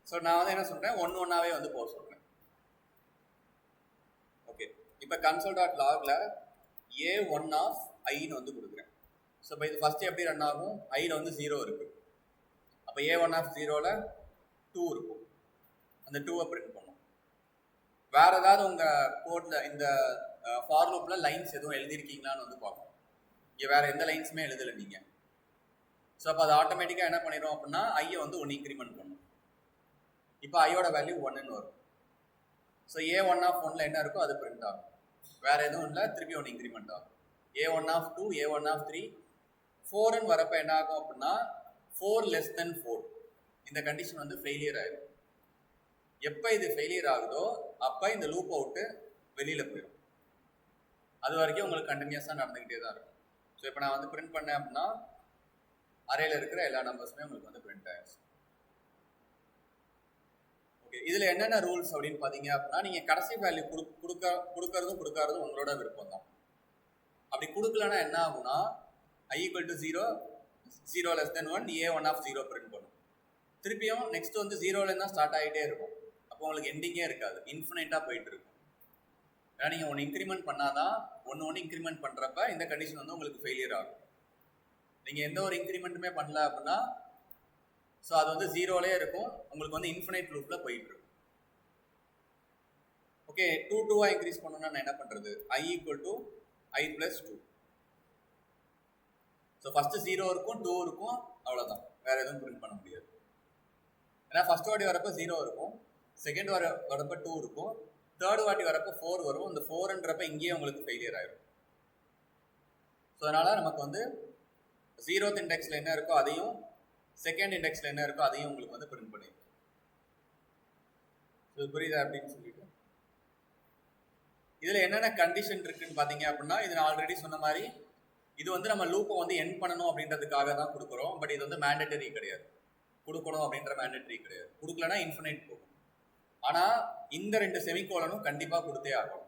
ஸோ நான் வந்து என்ன சொல்கிறேன், 1-1 வந்து போக சொல்கிறேன். ஓகே, இப்போ console.logல A1 of iன்னு வந்து கொடுக்குறேன். ஸோ இப்போ இது ஃபஸ்ட்டு எப்படி ரன் ஆகும், ஐயில் வந்து 0 இருக்குது. அப்போ A1 of 0ல 2 இருக்கும், அந்த 2 பிரிண்ட் பண்ணும். வேறு ஏதாவது உங்கள் கோடில் இந்த ஃபார் லூப்பில் லைன்ஸ் எதுவும் எழுதியிருக்கீங்களான்னு வந்து பார்க்கணும். இங்கே வேறு எந்த லைன்ஸுமே எழுதலை நீங்கள். ஸோ அப்போ அது ஆட்டோமேட்டிக்காக என்ன பண்ணிடும் அப்படின்னா ஐயை வந்து 1 இன்க்ரிமெண்ட் பண்ணும். இப்போ ஐயோட வேல்யூ 1ன்னு வரும். ஸோ A1 of 1ல என்ன இருக்கோ அது பிரிண்ட் ஆகும், வேறு எதுவும் இல்லை, திருப்பி 1 இன்க்ரிமெண்ட் ஆகும். A1 of 2, A1 of 3, 4ன்னு வரப்போ என்ன ஆகும் அப்படின்னா 4 less than 4 இந்த கண்டிஷன் வந்து ஃபெயிலியர் ஆகிடும். எப்போ இது ஃபெயிலியர் ஆகுதோ அப்போ இந்த லூப் அவுட்டு வெளியில் போயிடும். அது வரைக்கும் உங்களுக்கு கண்டினியூஸாக நடந்துக்கிட்டே தான் இருக்கும். ஸோ இப்போ நான் வந்து பிரிண்ட் பண்ணேன் அப்படின்னா அரேயில் இருக்கிற எல்லா நம்பர்ஸுமே உங்களுக்கு வந்து பிரிண்ட் ஆகிடுச்சு. ஓகே, இதில் என்னென்ன ரூல்ஸ் அப்படின்னு பார்த்தீங்க அப்படின்னா, நீங்கள் கடைசி வேல்யூ கொடுக்கறதும் உங்களோட விருப்பம் தான். அப்படி கொடுக்கலன்னா என்ன ஆகும்னா I equal to 0, 0 less than 1, A1 of 0 print பண்ணும். திருப்பியும் நெக்ஸ்ட் வந்து 0லேருந்து தான் ஸ்டார்ட் ஆகிட்டே இருக்கும். அப்போ உங்களுக்கு எண்டிங்கே இருக்காது, இன்ஃபினைட்டாக போயிட்டு இருக்கும். ஏன்னா நீங்கள் 1 இன்க்ரிமெண்ட் பண்ணாதான் 1 இன்க்ரிமெண்ட் பண்ணுறப்ப இந்த கண்டிஷன் வந்து உங்களுக்கு ஃபெயிலியர் ஆகும். நீங்கள் எந்த ஒரு இன்க்ரிமெண்ட்டுமே பண்ணல அப்படின்னா ஸோ அது வந்து 0லேயே இருக்கும், உங்களுக்கு வந்து இன்ஃபினைட் லூப்பில் போயிட்டு இருக்கும். ஓகே, 2 இன்க்ரீஸ் பண்ணணும்னா நான் என்ன பண்ணுறது, I equal to I plus 2. So first 0 இருக்கும், 2 இருக்கும், அவ்வளோதான். வேற எதுவும் பிரிண்ட் பண்ண முடியாது. ஏன்னா ஃபர்ஸ்ட் வாட்டி வரப்போ 0 இருக்கும், செகண்ட் வரப்போ 2 இருக்கும், தேர்ட் வாட்டி வரப்போ 4 வரும். இந்த 4ன்றப்ப இங்கேயே உங்களுக்கு ஃபெயிலியர் ஆயிடும். ஸோ அதனால நமக்கு வந்து 0th இண்டெக்ஸில் என்ன இருக்கோ அதையும், செகண்ட் இண்டெக்ஸில் என்ன இருக்கோ அதையும் உங்களுக்கு வந்து பிரிண்ட் பண்ணிடும். ஸோ புரியுதா அப்படின்னு சொல்லிட்டு இதில் என்னென்ன கண்டிஷன் இருக்குன்னு பார்த்தீங்க அப்படின்னா, இது நான் ஆல்ரெடி சொன்ன மாதிரி இது வந்து நம்ம லூப்பை வந்து எண்ட் பண்ணணும் அப்படின்றதுக்காக தான் கொடுக்குறோம். பட் இது வந்து மேண்டேட்டரி கிடையாது, கொடுக்கணும் அப்படின்ற மேண்டேட்டரி கிடையாது. கொடுக்கலன்னா இன்ஃபினைட் போகும். ஆனால் இந்த 2 செமிகோலனும் கண்டிப்பாக கொடுத்தே ஆகும்.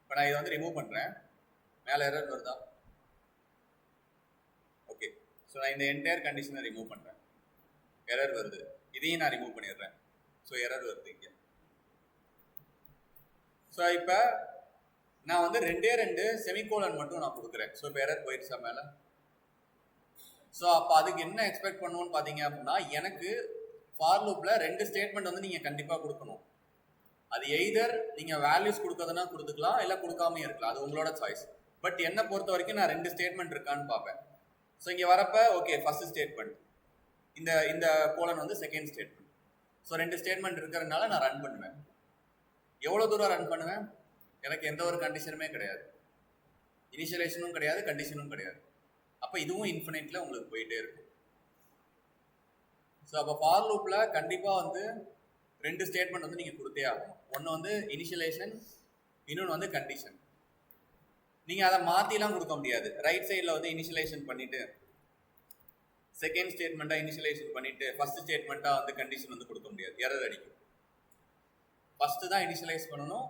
இப்போ நான் இதை வந்து ரிமூவ் பண்ணுறேன். மேலே எரர் வருதா? ஓகே. ஸோ நான் இந்த என்டையர் கண்டிஷனை ரிமூவ் பண்ணுறேன். எரர் வருது. இதையும் நான் ரிமூவ் பண்ணிடுறேன். ஸோ எரர் வருது இங்கே. ஸோ இப்போ நான் வந்து 2 செமிகோலன் மட்டும் நான் கொடுக்குறேன். ஸோ இப்போ எரர் போயிடுச்சா மேலே? ஸோ அப்போ அதுக்கு என்ன எக்ஸ்பெக்ட் பண்ணுவோன்னு பார்த்தீங்க அப்படின்னா, எனக்கு ஃபார் லூப்பில் 2 ஸ்டேட்மெண்ட் வந்து நீங்கள் கண்டிப்பாக கொடுக்கணும். அது எய்தர் நீங்கள் வேல்யூஸ் கொடுக்கறதுனா கொடுத்துக்கலாம், இல்லை கொடுக்காம இருக்கலாம், அது உங்களோட சாய்ஸ். பட் என்னை பொறுத்த வரைக்கும் நான் 2 ஸ்டேட்மெண்ட் இருக்கான்னு பார்ப்பேன். ஸோ இங்கே வரப்போ ஓகே ஃபர்ஸ்ட் ஸ்டேட்மெண்ட், இந்த கோலன் வந்து செகண்ட் ஸ்டேட்மெண்ட். ஸோ 2 ஸ்டேட்மெண்ட் இருக்கிறதுனால நான் ரன் பண்ணுவேன். எவ்வளோ தூரம் ரன் பண்ணுவேன்? எனக்கு எந்த ஒரு கண்டிஷனுமே கிடையாது, இனிஷியலைசனும் கிடையாது, கண்டிஷனும் கிடையாது. அப்போ இதுவும் இன்ஃபினைட்டில் உங்களுக்கு போயிட்டே இருக்கும். ஸோ அப்போ ஃபார் லூப்பில் கண்டிப்பாக வந்து 2 ஸ்டேட்மெண்ட் வந்து நீங்கள் கொடுத்தே ஆகணும். ஒன்று வந்து இனிஷியலைசன், இன்னொன்று வந்து கண்டிஷன். நீங்கள் அதை மாற்றிலாம் கொடுக்க முடியாது. ரைட் சைடில் வந்து இனிஷியலைசேஷன் பண்ணிவிட்டு செகண்ட் ஸ்டேட்மெண்ட்டாக இனிஷியலைசேஷன் பண்ணிவிட்டு ஃபஸ்ட் ஸ்டேட்மெண்ட்டாக வந்து கண்டிஷன் வந்து கொடுக்க முடியாது, எரர் அடிக்கும். ஃபஸ்ட்டு தான் இனிஷியலைஸ் பண்ணணும்,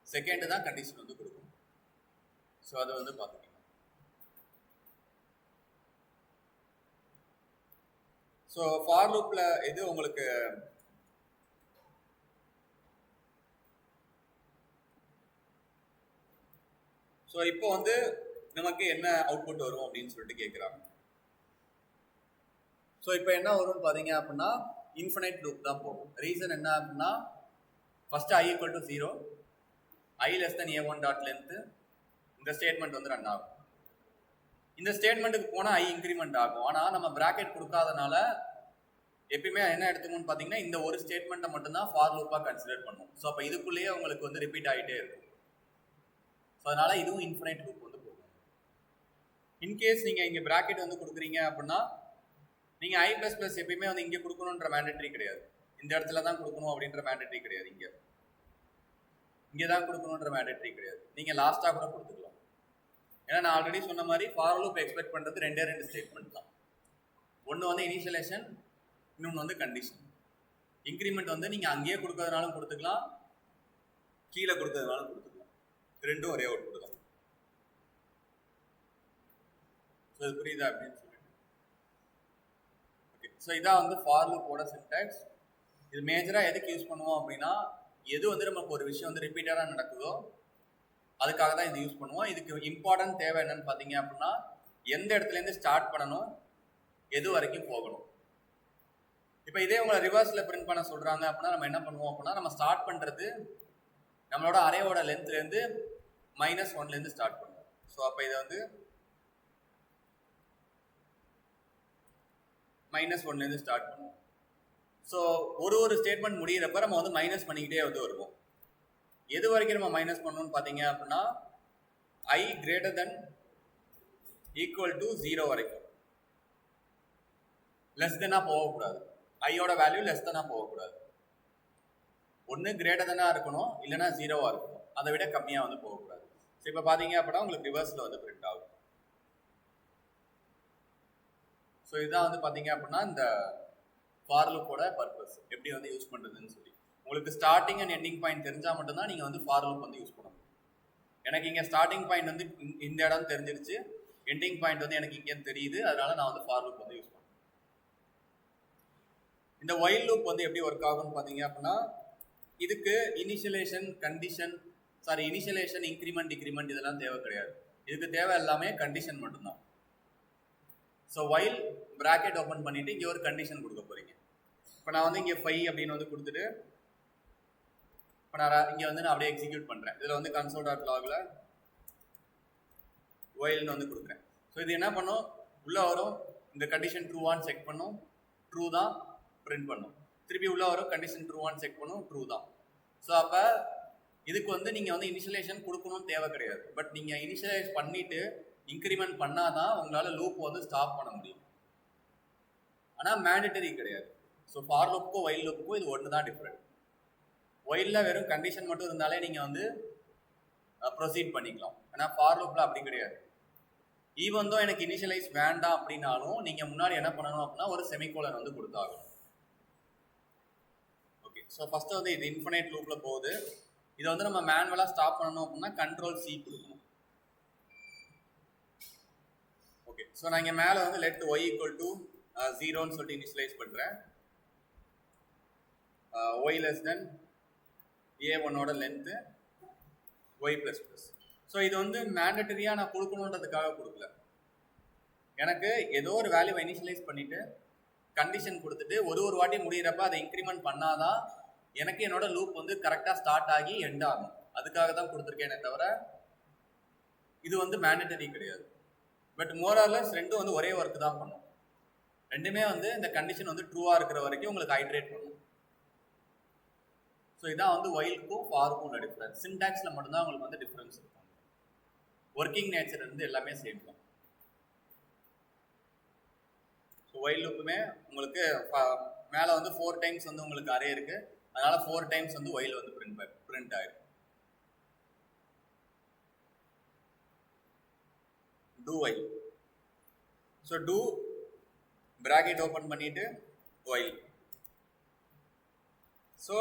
செகண்டு தான் கண்டிஷன் வந்து கொடுக்கணும். ஸோ அதை வந்து பார்த்துக்கலாம். ஸோ ஃபார் லூப்பில் இது உங்களுக்கு ஸோ இப்போ வந்து நமக்கு என்ன அவுட்புட் வரும் அப்படின்னு சொல்லிட்டு கேட்குறாங்க. ஸோ இப்போ என்ன வரும்னு பார்த்தீங்க அப்படின்னா இன்ஃபினைட் லூப் தான் போகும். ரீசன் என்ன அப்படின்னா first i = 0, i less than a1 dot length இந்த ஸ்டேட்மெண்ட் வந்து ரன் ஆகும். இந்த ஸ்டேட்மெண்ட்டுக்கு போனால் i இன்க்ரிமெண்ட் ஆகும். ஆனால் நம்ம ப்ராக்கெட் கொடுக்காதனால எப்பயுமே என்ன எடுத்துக்கணும்னு பார்த்தீங்கன்னா இந்த ஒரு ஸ்டேட்மெண்ட்டை மட்டும்தான் ஃபார் லூப்பாக கன்சிடர் பண்ணும். ஸோ அப்போ இதுக்குள்ளேயே உங்களுக்கு வந்து ரிப்பீட் ஆகிட்டே இருக்கும். ஸோ அதனால் இதுவும் இன்ஃபினைட் லூப் வந்து போகும். இன்கேஸ் நீங்கள் இங்கே ப்ராக்கெட் வந்து கொடுக்குறீங்க அப்படின்னா நீங்கள் i++ எப்பயுமே வந்து இங்கே கொடுக்கணுன்ற மேண்டேட்டரி கிடையாது, இந்த இடத்துல தான் கொடுக்கணும் அப்படின்ற மேண்டேட்டரி கிடையாது, இங்கே தான் கொடுக்கணுன்ற மேண்டேட்டரி கிடையாது. நீங்கள் லாஸ்ட்டாக கூட கொடுத்துக்கலாம். ஏன்னா நான் ஆல்ரெடி சொன்ன மாதிரி ஃபார் லூப் எக்ஸ்பெக்ட் பண்ணுறது 2 ஸ்டேட்மெண்ட் தான். ஒன்று வந்து இனிஷியலைசேஷன், இன்னொன்று வந்து கண்டிஷன். இன்க்ரிமெண்ட் வந்து நீங்கள் அங்கேயே கொடுக்கறதுனாலும் கொடுத்துக்கலாம், கீழே கொடுக்கறதுனாலும் கொடுத்துக்கலாம், ரெண்டும் ஒரே அவுட்புட் தான். ஸோ இது புரியுதா அப்படின்னு சொல்லிட்டு ஓகே. ஸோ இதான் வந்து ஃபார் லூப்போட சின்டாக்ஸ். இது மேஜராக எதுக்கு யூஸ் பண்ணுவோம் அப்படின்னா, எது வந்து நமக்கு ஒரு விஷயம் வந்து ரிப்பீட்டடாக நடக்குதோ அதுக்காக தான் இது யூஸ் பண்ணுவோம். இதுக்கு இம்பார்ட்டன்ட் தேவை என்னன்னு பார்த்தீங்க அப்படின்னா, எந்த இடத்துலேருந்து ஸ்டார்ட் பண்ணணும், எது வரைக்கும் போகணும். இப்போ இதே உங்களை ரிவர்ஸில் பிரிண்ட் பண்ண சொல்கிறாங்க அப்படின்னா நம்ம என்ன பண்ணுவோம் அப்படின்னா, நம்ம ஸ்டார்ட் பண்ணுறது நம்மளோட அரேவோட லென்த்லேருந்து -1 ஸ்டார்ட் பண்ணுவோம். ஸோ அப்போ இதை வந்து -1 ஸ்டார்ட் பண்ணுவோம். ஸோ ஒரு ஸ்டேட்மெண்ட் முடிகிறப்ப நம்ம வந்து மைனஸ் பண்ணிக்கிட்டே வந்து வருவோம். எது வரைக்கும் நம்ம மைனஸ் பண்ணணும்னு பார்த்தீங்க அப்படின்னா i > = 0 வரைக்கும். லெஸ் தெனாக போகக்கூடாது, ஐயோட வேல்யூ லெஸ் தெனாக போகக்கூடாது. ஒன்று கிரேட்டர் இருக்கணும், இல்லைனா 0வாக இருக்கணும், அதை விட கம்மியாக வந்து போகக்கூடாது. ஸோ இப்போ பார்த்தீங்க அப்படின்னா உங்களுக்கு ரிவர்ஸில் வந்து பிரிண்ட் ஆகும். ஸோ இதுதான் வந்து பார்த்தீங்க அப்படின்னா இந்த ஃபார் லூப்போட பர்பஸ், எப்படி வந்து யூஸ் பண்ணுறதுன்னு சொல்லி. உங்களுக்கு ஸ்டார்டிங் அண்ட் எண்டிங் பாயிண்ட் தெரிஞ்சால் மட்டும்தான் நீங்கள் வந்து ஃபார் லூப் வந்து யூஸ் பண்ண முடியும். எனக்கு இங்கே ஸ்டார்டிங் பாயிண்ட் வந்து இந்த இடம் தெரிஞ்சிருச்சு, எண்டிங் பாயிண்ட் வந்து எனக்கு இங்கேன்னு தெரியுது, அதனால நான் வந்து ஃபார் லூப் வந்து யூஸ் பண்ணுறேன். இந்த ஒயில் லூப் வந்து எப்படி ஒர்க் ஆகும்னு பார்த்தீங்க அப்படின்னா, இதுக்கு இனிஷியலைசேஷன், இன்க்ரிமெண்ட், டிக்ரிமெண்ட் இதெல்லாம் தேவை கிடையாது. இதுக்கு தேவை எல்லாமே கண்டிஷன் மட்டும்தான். ஸோ ஒயில் ப்ராக்கெட் ஓப்பன் பண்ணிவிட்டு இங்கே ஒரு கண்டிஷன் கொடுக்க போகிறீங்க. இப்போ நான் வந்து இங்கே 5 அப்படின்னு வந்து கொடுத்துட்டு இப்போ நான் இங்கே வந்து நான் அப்படியே எக்ஸிக்யூட் பண்ணுறேன். இதில் வந்து console.logல ஒயில்னு வந்து கொடுக்குறேன். ஸோ இது என்ன பண்ணும், உள்ளே வரும், இந்த கண்டிஷன் ட்ரூவான்னு செக் பண்ணும், ட்ரூ தான் பிரிண்ட் பண்ணும். திருப்பி உள்ள வரும், கண்டிஷன் ட்ரூவான்னு செக் பண்ணும், ட்ரூ தான். ஸோ அப்போ இதுக்கு வந்து நீங்கள் வந்து இனிஷியலைசேஷன் கொடுக்கணும்னு தேவை கிடையாது. பட் நீங்கள் இனிஷியலைஸ் பண்ணிவிட்டு இன்க்ரிமெண்ட் பண்ணாதான் உங்களால் லூப் வந்து ஸ்டாப் பண்ண முடியும். ஆனால் மேண்டட்டரி கிடையாது. ஸோ ஃபார் லூப்புக்கும் ஒயில் லூப்புக்கும் இது ஒன்று தான் டிஃப்ரெண்ட். ஒயிலில் வெறும் கண்டிஷன் மட்டும் இருந்தாலே நீங்கள் வந்து ப்ரொசீட் பண்ணிக்கலாம். ஆனால் ஃபார் லூப்பில் அப்படி கிடையாது. ஈவன் தோ எனக்கு இனிஷியலைஸ் வேண்டாம் அப்படின்னாலும் நீங்கள் முன்னாடி என்ன பண்ணணும் அப்படின்னா ஒரு செமிகோலன் வந்து கொடுத்தாகணும். ஓகே, ஸோ ஃபஸ்ட்டு வந்து இது இன்ஃபினைட் லூப்பில் போகுது. இதை வந்து நம்ம மேனுவலாக ஸ்டாப் பண்ணணும் அப்படின்னா கண்ட்ரோல் C கொடுக்கணும். ஓகே, ஸோ நான் இங்கே மேலே வந்து லெட் y ஈக்குவல் டு 0ன்னு சொல்லிட்டு இனிஷியலைஸ் பண்ணுறேன். y less than a1ஓட லென்த்து y ++. ஸோ இது வந்து மேண்டட்டரியாக நான் கொடுக்கணுன்றதுக்காக கொடுக்கல. எனக்கு ஏதோ ஒரு வேல்யூவை இனிஷியலைஸ் பண்ணிவிட்டு கண்டிஷன் கொடுத்துட்டு ஒரு வாட்டி முடிகிறப்ப அதை இன்க்ரிமெண்ட் பண்ணாதான் எனக்கு என்னோட லூப் வந்து கரெக்டாக ஸ்டார்ட் ஆகி எண்ட் ஆகும். அதுக்காக தான் கொடுத்துருக்கேனே தவிர இது வந்து மேண்டட்டரி கிடையாது. பட் மோரார்லெஸ் ரெண்டும் வந்து ஒரே ஒர்க் தான் பண்ணும். ரெண்டுமே வந்து இந்த கண்டிஷன் வந்து ட்ரூவாக இருக்கிற வரைக்கும் உங்களுக்கு ஹைட்ரேட் பண்ணும். ஸோ இதான் வந்து ஒயிலுக்கும் ஃபாருக்கும் உள்ள டிஃப்ரென்ஸ். சின்டாக்ஸில் மட்டும்தான் உங்களுக்கு வந்து டிஃப்ரென்ஸ் இருக்கும். ஒர்க்கிங் நேச்சர் வந்து எல்லாமே சேம் தான். ஸோ ஒயில் லூப்புமே உங்களுக்கு மேலே வந்து 4 டைம்ஸ் வந்து உங்களுக்கு அரே இருக்குது. அதனால் 4 டைம்ஸ் வந்து ஒயில் வந்து பிரிண்ட் ஆயிருக்கு. Do while. So do bracket open பண்ணிவிட்டு ஒயில். ஸோ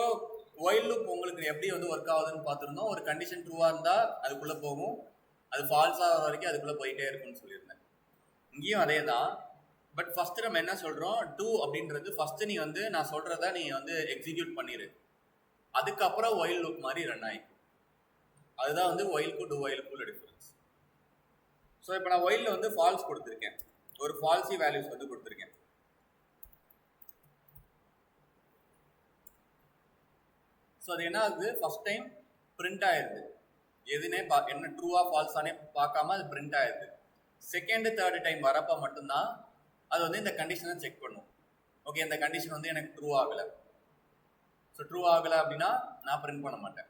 ஒயில் லூப் உங்களுக்கு எப்படி வந்து ஒர்க் ஆகுதுன்னு பார்த்துருந்தோம். ஒரு கண்டிஷன் ட்ரூவாக இருந்தால் அதுக்குள்ளே போகும், அது ஃபால்ஸ் ஆகிற வரைக்கும் அதுக்குள்ளே போயிட்டே இருக்கும்னு சொல்லியிருந்தேன். இங்கேயும் அதே தான். பட் ஃபஸ்ட்டு நம்ம என்ன சொல்கிறோம், டூ அப்படின்றது ஃபஸ்ட்டு நீ வந்து நான் சொல்கிறத நீ வந்து எக்ஸிக்யூட் பண்ணிடு, அதுக்கப்புறம் ஒயில் லூப் மாதிரி ரன் ஆகிக்கும். அதுதான் வந்து ஒயிலுக்கும் டூ ஒயிலுக்கும் உள்ள டிஃப்ரென்ஸ். ஸோ இப்போ நான் ஒயிலில் வந்து ஃபால்ஸ் கொடுத்துருக்கேன், ஒரு ஃபால்ஸி வேல்யூஸ் வந்து கொடுத்துருக்கேன். ஸோ அது என்ன ஆகுது, ஃபஸ்ட் டைம் பிரிண்ட் ஆயிடுது. எதுனே என்ன ட்ரூவாக ஃபால்ஸானே பார்க்காம அது பிரிண்ட் ஆயிடுது. செகண்ட் தேர்டு டைம் வரப்போ மட்டும்தான் அது வந்து இந்த கண்டிஷனை செக் பண்ணும். ஓகே, இந்த கண்டிஷன் வந்து எனக்கு ட்ரூ ஆகலை. ஸோ ட்ரூ ஆகலை அப்படின்னா நான் பிரிண்ட் பண்ண மாட்டேன்.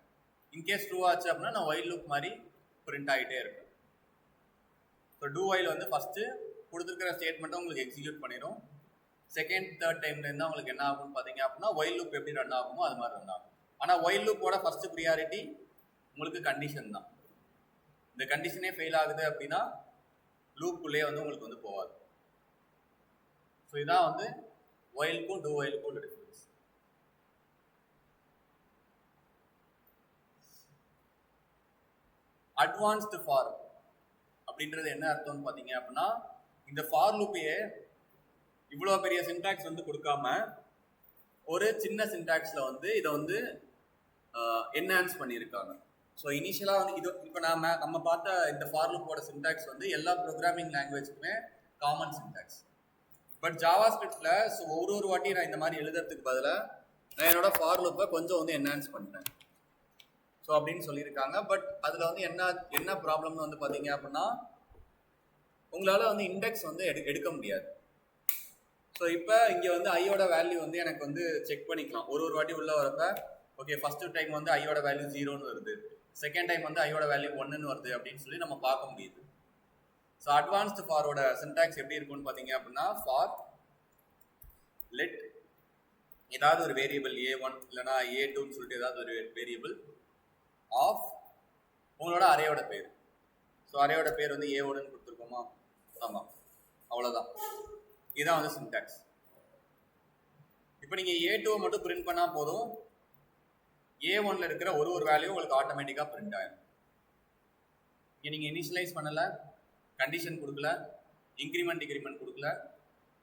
இன்கேஸ் ட்ரூ ஆச்சு அப்படின்னா நான் ஒயில் லூப் மாதிரி பிரிண்ட் ஆகிட்டே இருக்கும். ஸோ டூ ஒயில் வந்து ஃபஸ்ட்டு கொடுத்துருக்கிற ஸ்டேட்மெண்ட்டை உங்களுக்கு எக்ஸிக்யூட் பண்ணிடும். செகண்ட் தேர்ட் டைம்லேருந்து உங்களுக்கு என்ன ஆகும்னு பார்த்தீங்க அப்படின்னா ஒயில் லூப் எப்படி ரன் ஆகுமோ அது மாதிரி ரன் ஆகும். ஆனால் ஒயில் லூப்போட ஃபஸ்ட்டு ப்ரியாரிட்டி உங்களுக்கு கண்டிஷன் தான். இந்த கண்டிஷனே ஃபெயில் ஆகுது அப்படின்னா லூப்புக்குள்ளேயே வந்து உங்களுக்கு வந்து போகாது. ஸோ இதான் வந்து ஒயிலுக்கும் டூ ஒயிலுக்கும் உள்ள டிஃபரன்ஸ். அட்வான்ஸ்டு ஃபார் அப்படின்றது என்ன அர்த்தம்னு பார்த்தீங்க அப்படின்னா, இந்த ஃபார் லூப்பையே இவ்வளோ பெரிய சின்டாக்ஸ் வந்து கொடுக்காம ஒரு சின்ன சின்டாக்ஸில் வந்து இதை வந்து என்ஹான்ஸ் பண்ணியிருக்காங்க. ஸோ இனிஷியலாக வந்து இது இப்போ நம்ம பார்த்த இந்த ஃபார் லூப்போட சின்டாக்ஸ் வந்து எல்லா ப்ரோக்ராமிங் லாங்குவேஜுக்குமே காமன் சின்டாக்ஸ். பட் ஜாவா ஸ்கிரிப்டில் ஸோ ஒரு வாட்டி நான் இந்த மாதிரி எழுதுறதுக்கு பதிலாக நான் என்னோட ஃபார் லூப்பை கொஞ்சம் வந்து என்ஹான்ஸ் பண்ணுறேன் ஸோ அப்படின்னு சொல்லியிருக்காங்க. பட் அதில் வந்து என்ன ப்ராப்ளம்னு வந்து பார்த்தீங்க அப்படின்னா, உங்களால் வந்து இண்டெக்ஸ் வந்து எடுக்க முடியாது. ஸோ இப்போ இங்கே வந்து ஐயோட வேல்யூ வந்து எனக்கு வந்து செக் பண்ணிக்கலாம். ஒரு வாட்டி உள்ளே வரப்ப ஓகே ஃபஸ்ட்டு டைம் வந்து ஐயோட வேல்யூ 0ன்னு வருது, செகண்ட் டைம் வந்து ஐயோட வேல்யூ 1ன்னு வருது அப்படின்னு சொல்லி நம்ம பார்க்க முடியுது. ஸோ அட்வான்ஸ்டு ஃபாரோட சின்டாக்ஸ் எப்படி இருக்கும்னு பார்த்தீங்க அப்படின்னா, ஃபார் லெட் ஏதாவது ஒரு வேரியபிள் A1 இல்லைனா A2ன்னு சொல்லிட்டு ஏதாவது ஒரு வேரியபிள் ஆஃப் உங்களோட அரேயோட பேர். ஸோ அரேயோட பேர் வந்து A1ன்னு கொடுத்துருக்கோமா, ஆமாம், அவ்வளோதான். இதுதான் வந்து சின்டாக்ஸ். இப்போ நீங்கள் A2 மட்டும் பிரிண்ட் பண்ணால் போதும், A1ல் இருக்கிற ஒரு வேல்யூ உங்களுக்கு ஆட்டோமேட்டிக்காக பிரிண்ட் ஆகிடும். இங்கே நீங்கள் இனிஷியலைஸ் பண்ணலை, கண்டிஷன் கொடுக்கல, இன்க்ரிமெண்ட் டிக்ரிமெண்ட் கொடுக்கல.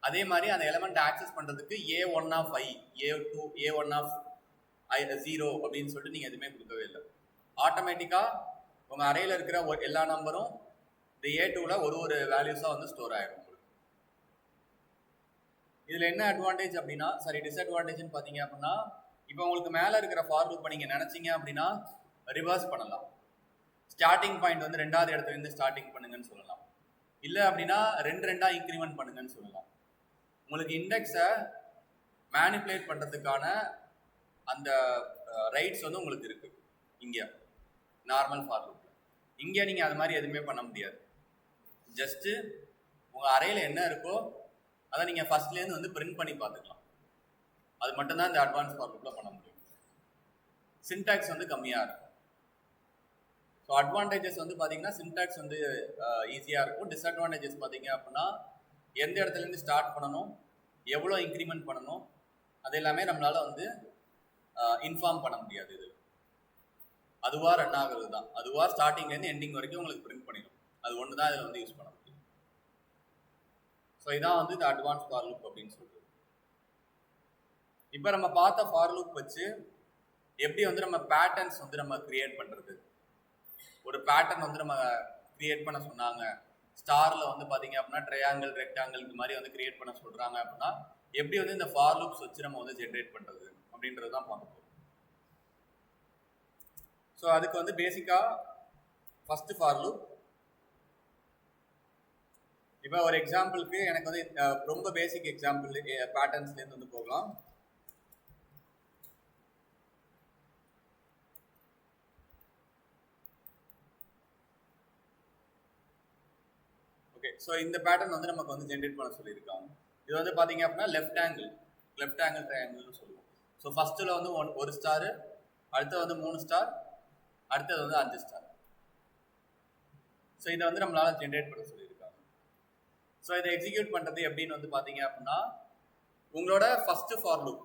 அதே மாதிரி அந்த எலமெண்ட் ஆக்சஸ் பண்ணுறதுக்கு A1 of I, A2, A1 of I0 அப்படின்னு சொல்லிட்டு நீங்கள் எதுவுமே கொடுக்கவே இல்லை. ஆட்டோமேட்டிக்காக உங்கள் அரேயில் இருக்கிற எல்லா நம்பரும் இந்த A2வில் ஒரு வேல்யூஸாக வந்து ஸ்டோர் ஆகிடும். இதில் என்ன அட்வான்டேஜ் அப்படின்னா, சரி டிஸ்அட்வான்டேஜ்னு பார்த்தீங்க அப்படின்னா, இப்போ உங்களுக்கு மேலே இருக்கிற ஃபார் லூப்பை நீங்கள் நினச்சிங்க அப்படின்னா ரிவர்ஸ் பண்ணலாம். ஸ்டார்டிங் பாயிண்ட் வந்து 2வது இடத்துலேருந்து ஸ்டார்டிங் பண்ணுங்கன்னு சொல்லலாம். இல்லை அப்படின்னா ரெண்டா இன்க்ரிமெண்ட் பண்ணுங்கன்னு சொல்லலாம். உங்களுக்கு இண்டெக்ஸை மேனிப்புலேட் பண்ணுறதுக்கான அந்த ரைட்ஸ் வந்து உங்களுக்கு இருக்குது இங்கே நார்மல் ஃபார் லூப்பில். இங்கே நீங்கள் அது மாதிரி எதுவுமே பண்ண முடியாது. ஜஸ்ட்டு உங்கள் அறையில் என்ன இருக்கோ அதை நீங்கள் ஃபஸ்ட்லேருந்து வந்து பிரிண்ட் பண்ணி பார்த்துக்கலாம். அது மட்டும்தான் இந்த அட்வான்ஸ் ஃபார் லூப்பில் பண்ண முடியும். சின்டாக்ஸ் வந்து கம்மியாக இருக்கும். ஸோ அட்வான்டேஜஸ் வந்து பார்த்தீங்கன்னா சின்டாக்ஸ் வந்து ஈஸியாக இருக்கும். டிஸ்அட்வான்டேஜஸ் பார்த்தீங்க அப்படின்னா எந்த இடத்துலேருந்து ஸ்டார்ட் பண்ணணும், எவ்வளோ இன்க்ரிமெண்ட் பண்ணணும், அது எல்லாமே நம்மளால் வந்து இன்ஃபார்ம் பண்ண முடியாது. இது அதுவாக ரன் ஆகுறது தான். அதுவாக ஸ்டார்டிங்லேருந்து எண்டிங் வரைக்கும் உங்களுக்கு பிரிண்ட் பண்ணிடும். அது ஒன்று தான் இதில் வந்து யூஸ் பண்ண முடியும். ஸோ இதான் வந்து இந்த அட்வான்ஸ் ஃபார் லூப் அப்படின்னு சொல்றது. இப்போ நம்ம பார்த்த ஃபார் லூப் வச்சு எப்படி வந்து நம்ம பேட்டர்ன்ஸ் வந்து நம்ம கிரியேட் பண்ணுறது. ஒரு பேட்டர்ன் வந்து நம்ம கிரியேட் பண்ண சொன்னாங்க, ஸ்டாரில் வந்து பார்த்தீங்க அப்படின்னா ட்ரையாங்கிள், ரெக்டாங்கிள் இது மாதிரி வந்து கிரியேட் பண்ண சொல்கிறாங்க அப்படின்னா எப்படி வந்து இந்த ஃபார் லூப்ஸ் வச்சு நம்ம வந்து ஜென்ரேட் பண்ணுறது அப்படின்றது தான் பார்க்க போகிறோம். ஸோ அதுக்கு வந்து பேசிக்காக ஃபஸ்ட்டு ஃபார் லூப். இப்போ ஒரு எக்ஸாம்பிளுக்கு எனக்கு வந்து ரொம்ப பேசிக் எக்ஸாம்பிள் பேட்டர்ன்ஸ்லேருந்து வந்து போகலாம். ஓகே, ஸோ இந்த பேட்டர்ன் வந்து நமக்கு வந்து ஜென்ரேட் பண்ண சொல்லியிருக்காங்க. இது வந்து பார்த்தீங்க அப்படின்னா லெஃப்ட் ஆங்கிள் ட்ரையாங்கிள்னு சொல்லுவோம். ஸோ ஃபஸ்ட்டில் வந்து ஒரு ஸ்டாரு, அடுத்தது வந்து 3 ஸ்டார், அடுத்தது வந்து 5 ஸ்டார். ஸோ இதை வந்து நம்மளால ஜென்ரேட் பண்ண சொல்லியிருக்காங்க. ஸோ இதை எக்ஸிக்யூட் பண்ணுறது எப்படின்னு வந்து பார்த்தீங்க அப்படின்னா உங்களோட ஃபஸ்ட்டு ஃபார் லூப்,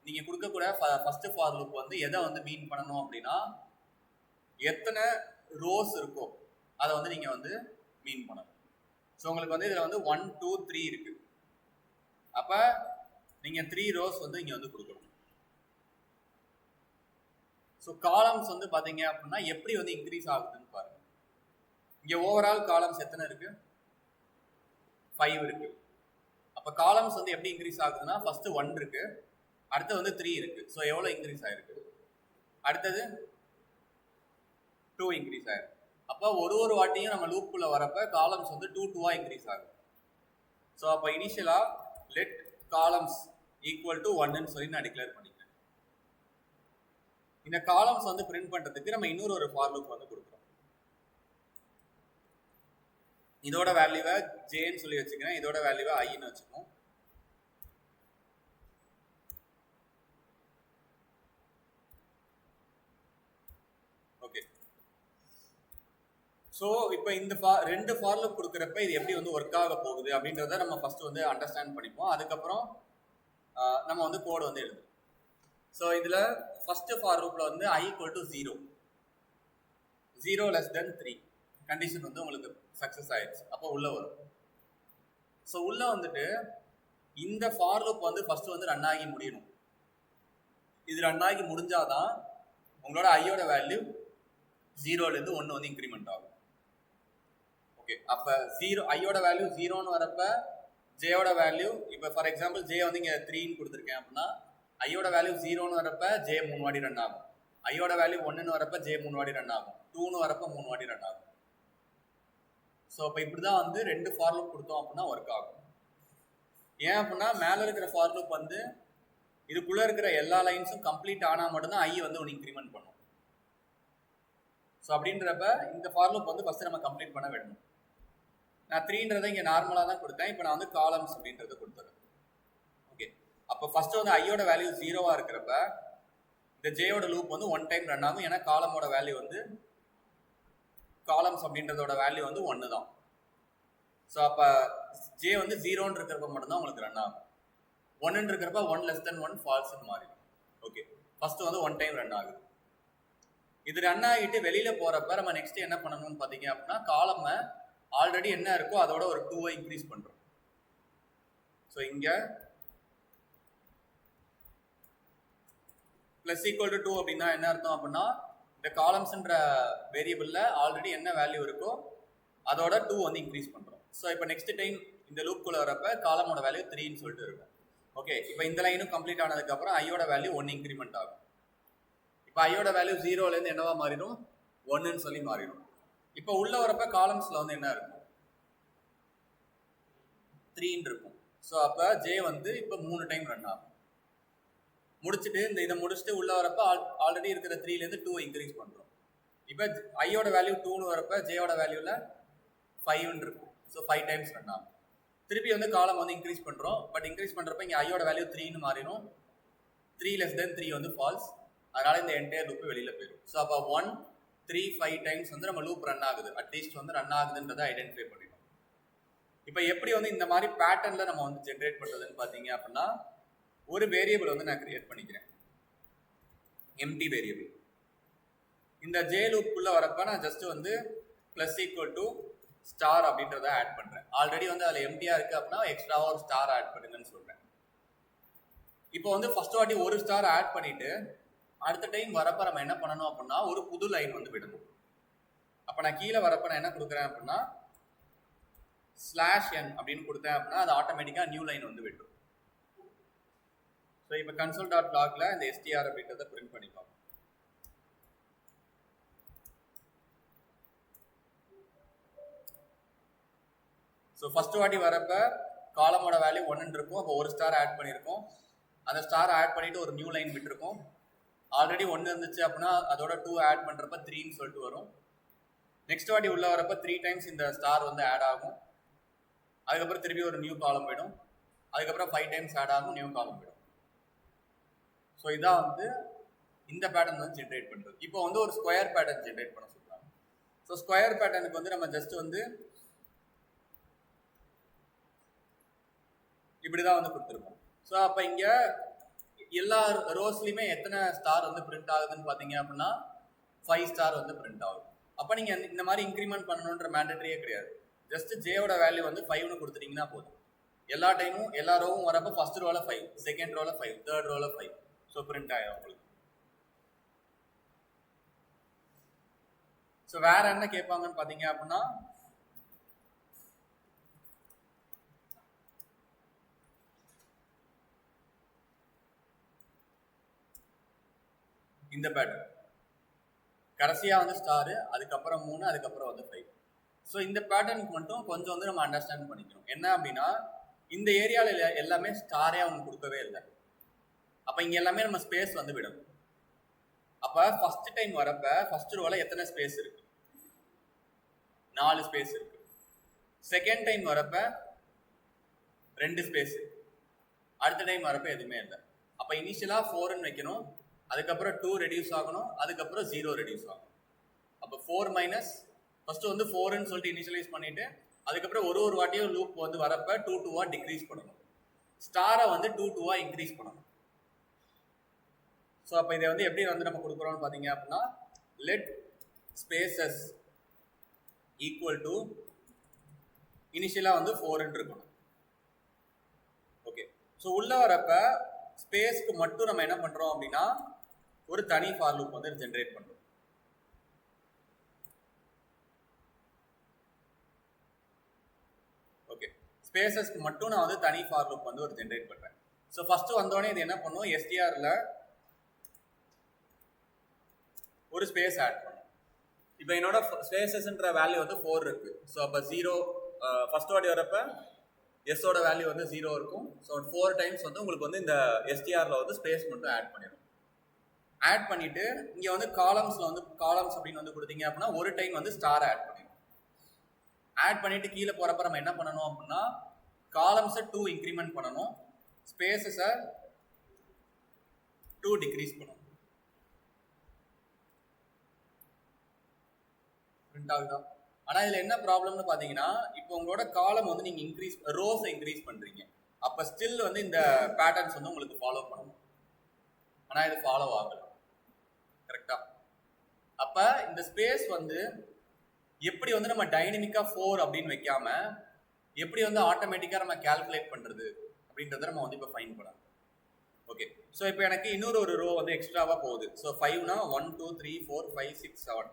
நீங்கள் கொடுக்கக்கூட ஃபஸ்ட்டு ஃபார் லூப் வந்து எதை வந்து மீன் பண்ணணும் அப்படின்னா எத்தனை ரோஸ் இருக்கோ அதை வந்து நீங்கள் வந்து மீன் பண்ணணும். ஸோ உங்களுக்கு வந்து இதில் வந்து 1 2 3 இருக்குது. அப்போ நீங்கள் 3 ரோஸ் வந்து இங்கே வந்து கொடுக்கணும். ஸோ காலம்ஸ் வந்து பார்த்தீங்க அப்படின்னா எப்படி வந்து இன்க்ரீஸ் ஆகுதுன்னு பாருங்கள். இங்கே ஓவரால் காலம்ஸ் எத்தனை இருக்குது? 5 இருக்குது. அப்போ காலம்ஸ் வந்து எப்படி இன்க்ரீஸ் ஆகுதுன்னா ஃபஸ்ட்டு 1 இருக்குது, அடுத்து வந்து 3 இருக்குது. ஸோ எவ்வளோ இன்க்ரீஸ் ஆகிருக்கு? அடுத்தது 2 இன்க்ரீஸ் ஆகிருக்கு. அப்போ ஒரு வாட்டியும் நம்ம லூப்புக்குள்ளே வரப்போ காலம்ஸ் வந்து 2 இன்க்ரீஸ் ஆகும். ஸோ அப்போ இனிஷியலாக லெட் காலம்ஸ் ஈக்குவல் டு 1ன்னு சொல்லி நான் டிக்ளேர் பண்ணிக்கிறேன். இந்த காலம்ஸ் வந்து பிரிண்ட் பண்ணுறதுக்கு நம்ம இன்னொரு ஃபார் லூப் வந்து கொடுக்குறோம். இதோட வேல்யூவை ஜேன்னு சொல்லி வச்சுக்கிறேன், இதோட வேல்யூவை ஐன்னு வச்சுக்கோம். ஓகே, ஸோ இப்போ இந்த ரெண்டு ஃபார் லூப் கொடுக்குறப்ப இது எப்படி வந்து ஒர்க் ஆக போகுது அப்படின்றத நம்ம ஃபர்ஸ்ட் வந்து அண்டர்ஸ்டாண்ட் பண்ணிப்போம். அதுக்கப்புறம் நம்ம வந்து கோடு வந்து எழுதுவோம். ஸோ இதில் ஃபஸ்ட்டு ஃபார் லூப்பில் வந்து i = 0, 0 less than 3 கண்டிஷன் வந்து உங்களுக்கு சக்ஸஸ் ஆயிடுச்சு. அப்போ உள்ளே வரும். ஸோ உள்ளே வந்துட்டு இந்த ஃபார் லூப் வந்து ஃபஸ்ட்டு வந்து ரன் ஆகி முடியணும். இது ரன் ஆகி முடிஞ்சாதான் உங்களோட ஐயோட வேல்யூ 0லேருந்து 1 வந்து இன்க்ரிமெண்ட் ஆகும். ஓகே, அப்போ ஐயோட வேல்யூ 0ன்னு வரப்ப ஜேயோட வேல்யூ, இப்போ ஃபார் எக்ஸாம்பிள் ஜே வந்து இங்கே 3ன்னு கொடுத்துருக்கேன் அப்படின்னா ஐயோட வேல்யூ 0ன்னு வரப்ப ஜே 3 வாட்டி ரன் ஆகும். ஐயோட வேல்யூ 1ன்னு வரப்ப ஜே 3 வாட்டி ரன் ஆகும். 2ன்னு வரப்ப 3 வாட்டி ரன் ஆகும். ஸோ இப்போ இப்படி தான் வந்து 2 ஃபார் லூப் கொடுத்தோம் அப்படின்னா ஒர்க் ஆகும். ஏன் அப்படின்னா மேலே இருக்கிற ஃபார் லூப் வந்து இதுக்குள்ளே இருக்கிற எல்லா லைன்ஸும் கம்ப்ளீட் ஆனால் மட்டும்தான் ஐ வந்து ஒன்று இன்க்ரிமெண்ட் பண்ணும். ஸோ அப்படின்றப்ப இந்த ஃபார் லூப் வந்து ஃபஸ்ட்டு நம்ம கம்ப்ளீட் பண்ண விடணும். நான் 3ன்றதை இங்கே நார்மலாக தான் கொடுத்தேன், இப்போ நான் வந்து காலம்ஸ் அப்படின்றத கொடுத்துறேன். ஓகே, அப்போ ஃபஸ்ட்டு வந்து ஐயோட வேல்யூ 0வாக இருக்கிறப்ப இந்த ஜேயோட லூப் வந்து 1 டைம் ரன் ஆகும். ஏன்னா காலமோட வேல்யூ வந்து காலம்ஸ் அப்படின்றதோட வேல்யூ வந்து 1 தான். ஸோ அப்போ ஜே வந்து 0ன்னு இருக்கிறப்ப மட்டும்தான் உங்களுக்கு ரன் ஆகும். 1ன்னு இருக்கிறப்ப 1 less than 1 ஃபால்ஸ்ன்னு மாறிடும். ஓகே, ஃபஸ்ட்டு வந்து 1 டைம் ரன் ஆகுது. இது ரன் ஆகிட்டு வெளியில் போகிறப்ப நம்ம நெக்ஸ்ட் என்ன பண்ணணும்னு பார்த்தீங்க அப்படின்னா காலமை ஆல்ரெடி என்ன இருக்கோ அதோட ஒரு 2 இன்க்ரீஸ் பண்ணுறோம். ஸோ இங்கே ப்ளஸ் ஈக்குவல் டு 2 அப்படின்னா என்ன அர்த்தம் அப்படின்னா இந்த காலம்ஸ்ன்ற வேரியபிளில் ஆல்ரெடி என்ன வேல்யூ இருக்கோ அதோட 2 வந்து இன்க்ரீஸ் பண்ணுறோம். ஸோ இப்போ நெக்ஸ்ட் டைம் இந்த லூப்புக்குள்ளே வரப்போ காலமோட வேல்யூ 3ன்னு சொல்லிட்டு இருக்கும். ஓகே, இப்போ இந்த லைனும் கம்ப்ளீட் ஆனதுக்கப்புறம் ஐயோட வேல்யூ 1 இன்க்ரிமெண்ட் ஆகும். இப்போ ஐயோட வேல்யூ 0லேருந்து என்னவா மாறிடும்? 1ன்னு சொல்லி மாறிடும். இப்போ உள்ளே வரப்போ காலம்ஸில் வந்து என்ன இருக்கும்? 3 இருக்கும். ஸோ அப்போ ஜே வந்து இப்போ 3 டைம் ரன் ஆகும். முடிச்சுட்டு இதை முடிச்சுட்டு உள்ள வரப்ப ஆல்ரெடி இருக்கிற 3லேருந்து 2 இன்க்ரீஸ் பண்ணுறோம். இப்போ ஐயோட வேல்யூ 2ன்னு வரப்ப ஜேயோட வேல்யூவில் 5ன்னு இருக்கும். ஸோ 5 டைம்ஸ் ரன் ஆகும். திருப்பி வந்து காலம் வந்து இன்க்ரீஸ் பண்ணுறோம். பட் இன்க்ரீஸ் பண்ணுறப்ப இங்கே ஐயோட வேல்யூ 3ன்னு மாறிடும். 3 less than 3 வந்து ஃபால்ஸ். அதனால இந்த என்டையர் லூப்பு வெளியில் போயிடும். ஸோ அப்போ 1 3 5 டைம்ஸ் வந்து நம்ம லூப் ரன் ஆகுது, அட்லீஸ்ட் வந்து ரன் ஆகுதுன்றதை ஐடென்டிஃபை பண்ணிடும். இப்போ எப்படி வந்து இந்த மாதிரி பேட்டர்னில் நம்ம வந்து ஜென்ரேட் பண்ணுறதுன்னு பார்த்தீங்க அப்படின்னா, ஒரு வேரியபிள் வந்து நான் கிரியேட் பண்ணிக்கிறேன், எம்டி வேரியபிள். இந்த ஜே லூப்புக்குள்ளே வரப்போ நான் ஜஸ்ட் வந்து ப்ளஸ் ஈக்குவல் டு ஸ்டார் அப்படின்றத ஆட் பண்ணுறேன். ஆல்ரெடி வந்து அதில் எம்டியாக இருக்குது அப்படின்னா எக்ஸ்ட்ராவாக ஒரு ஸ்டார் ஆட் பண்ணுங்கன்னு சொல்கிறேன். இப்போ வந்து ஃபர்ஸ்ட் வாட்டி ஒரு ஸ்டார் ஆட் பண்ணிவிட்டு அடுத்த டைம் வரப்போ நம்ம என்ன பண்ணணும் அப்படின்னா ஒரு புது லைன் வந்து விடணும். அப்போ நான் கீழே வரப்போ நான் என்ன கொடுக்குறேன் அப்படின்னா /n அப்படின்னு கொடுத்தேன் அப்படின்னா அது ஆட்டோமேட்டிக்காக நியூ லைன் வந்து விடும். ஸோ இப்போ console.logல இந்த str அப்படின்றத பிரிண்ட் பண்ணிக்கலாம். ஸோ ஃபர்ஸ்ட் வாட்டி வரப்ப காலமோட வேல்யூ 1 இருக்கும். அப்போ ஒரு ஸ்டார் ஆட் பண்ணியிருக்கோம். அந்த ஸ்டார் ஆட் பண்ணிட்டு ஒரு நியூ லைன் விட்டுருக்கோம். ஆல்ரெடி 1 இருந்துச்சு அப்படின்னா அதோட 2 ஆட் பண்ணுறப்ப 3ன்னு சொல்லிட்டு வரும். நெக்ஸ்ட் வாட்டி உள்ள வரப்ப 3 டைம்ஸ் இந்த ஸ்டார் வந்து ஆட் ஆகும். அதுக்கப்புறம் திருப்பி ஒரு நியூ காலம் போயிடும். அதுக்கப்புறம் 5 டைம்ஸ் ஆட் ஆகும், நியூ காலம் போயிடும். ஸோ இதான் வந்து இந்த பேட்டர்ன் வந்து ஜென்ரேட் பண்ணுறது. இப்போ வந்து ஒரு ஸ்கொயர் பேட்டர்ன் ஜென்ரேட் பண்ண சொல்கிறாங்க. ஸோ ஸ்கொயர் பேட்டர்னுக்கு வந்து நம்ம ஜஸ்ட் வந்து இப்படி தான் வந்து கொடுத்துருக்கோம். ஸோ அப்போ இங்கே எல்லா ரோஸ்லையுமே எத்தனை ஸ்டார் வந்து பிரிண்ட் ஆகுதுன்னு பார்த்தீங்க அப்படின்னா 5 ஸ்டார் வந்து பிரிண்ட் ஆகும். அப்போ நீங்கள் இந்த மாதிரி இன்க்ரிமெண்ட் பண்ணணுன்ற மேண்டட்ரியே கிடையாது. ஜஸ்ட் ஜேயோட வேல்யூ வந்து 5ன்னு கொடுத்துட்டீங்கன்னா போதும். எல்லா டைமும் எல்லா ரோவும் வரப்போ ஃபர்ஸ்ட் ரோவில் 5, செகண்ட் ரோவில் 5, தேர்ட் ரோவில் 5. ஸோ பிரிண்ட் ஆகிடும் உங்களுக்கு. ஸோ வேற என்ன கேட்பாங்கன்னு பார்த்தீங்க அப்படின்னா இந்த பேட்டர்ன் கடைசியாக வந்து ஸ்டாரு, அதுக்கப்புறம் 3, அதுக்கப்புறம் வந்து 5. ஸோ இந்த பேட்டர்னுக்கு மட்டும் கொஞ்சம் வந்து நம்ம அண்டர்ஸ்டாண்ட் பண்ணிக்கணும். என்ன அப்படின்னா இந்த ஏரியாவில் எல்லாமே ஸ்டாரே அவங்க கொடுக்கவே இல்லை. அப்போ இங்கே எல்லாமே நம்ம ஸ்பேஸ் வந்து விடணும். அப்போ ஃபர்ஸ்ட் டைம் வரப்ப ஃபர்ஸ்ட் ரோவில் எத்தனை ஸ்பேஸ் இருக்கு? 4 ஸ்பேஸ் இருக்கு. செகண்ட் டைம் வரப்ப 2 ஸ்பேஸ் இருக்கு. அடுத்த டைம் வரப்ப எதுவுமே இல்லை. அப்போ இனிஷியலாக 4ன்னு வைக்கணும், அதுக்கப்புறம் 2 ரெடியூஸ் ஆகணும், அதுக்கப்புறம் 0 ரெடியூஸ் ஆகும். அப்போ 4 மைனஸ் ஃபர்ஸ்ட் வந்து 4ன்னு சொல்லிட்டு இனிஷியலைஸ் பண்ணிட்டு அதுக்கப்புறம் ஒரு வாட்டியும் லூப் வந்து வரப்ப 2 2வா டிக்ரீஸ் பண்ணணும். ஸ்டாரை வந்து 2 2வா இன்க்ரீஸ் பண்ணணும். ஸோ அப்போ இதை வந்து எப்படி வந்து நம்ம கொடுக்குறோம்னு பார்த்தீங்க அப்படின்னா லெட் ஸ்பேசஸ் ஈக்குவல் டு இனிஷியலாக வந்து 4ன்னு இருக்கணும். ஓகே. ஸோ உள்ள வரப்ப ஸ்பேஸ்க்கு மட்டும் நம்ம என்ன பண்ணுறோம் அப்படின்னா ஒரு தனி ஃபார் லூப் வந்து ஜென்ரேட் பண்ணுறோம். ஓகே. ஸ்பேசஸ்க்கு மட்டும் நான் வந்து தனி ஃபார் லூப் வந்து ஒரு ஜென்ரேட் பண்ணுறேன். ஸோ ஃபர்ஸ்ட் வந்தோடனே இது என்ன பண்ணும், எஸ்டிஆரில் ஒரு ஸ்பேஸ் ஆட் பண்ணும். இப்போ என்னோட ஸ்பேசஸ்ன்ற வேல்யூ வந்து 4 இருக்கு. ஸோ அப்போ 0 ஃபர்ஸ்ட் வாட்டி வரப்ப எஸ்ஸோட வேல்யூ வந்து 0 இருக்கும். ஸோ 4 டைம்ஸ் வந்து உங்களுக்கு வந்து இந்த எஸ்டிஆரில் வந்து ஸ்பேஸ் மட்டும் ஆட் பண்ணிடும். ஆட் பண்ணிட்டு இங்கே வந்து காலம்ஸில் வந்து காலம்ஸ் அப்படின்னு வந்து கொடுத்தீங்க அப்படின்னா ஒரு டைம் வந்து ஸ்டார் ஆட் பண்ணிடும். ஆட் பண்ணிட்டு கீழே போகிறப்ப நம்ம என்ன பண்ணணும் அப்படின்னா காலம்ஸை 2 இன்க்ரிமெண்ட் பண்ணணும், ஸ்பேசஸை 2 டிக்ரீஸ் பண்ணணும். பிரிண்ட் ஆகுதா? ஆனால் இதில் என்ன ப்ராப்ளம்னு பார்த்தீங்கன்னா இப்போ உங்களோட காலம் வந்து நீங்கள் ரோஸை இன்க்ரீஸ் பண்ணுறீங்க. அப்போ ஸ்டில் வந்து இந்த பேட்டர்ன்ஸ் வந்து உங்களுக்கு ஃபாலோ பண்ணணும். ஆனால் இது ஃபாலோ ஆகலை. கரெக்டா? அப்போ இந்த ஸ்பேஸ் வந்து எப்படி வந்து நம்ம டைனமிக்காக 4 அப்படின்னு வைக்காம எப்படி வந்து ஆட்டோமேட்டிக்காக நம்ம கால்குலேட் பண்ணுறது அப்படின்றத நம்ம வந்து இப்போ ஃபைன் பண்ணலாம். ஓகே. ஸோ இப்போ எனக்கு இன்னொரு ஒரு ரோ வந்து எக்ஸ்ட்ராவாக போகுது. ஸோ 5னா 1 2 3 4 5 6 7.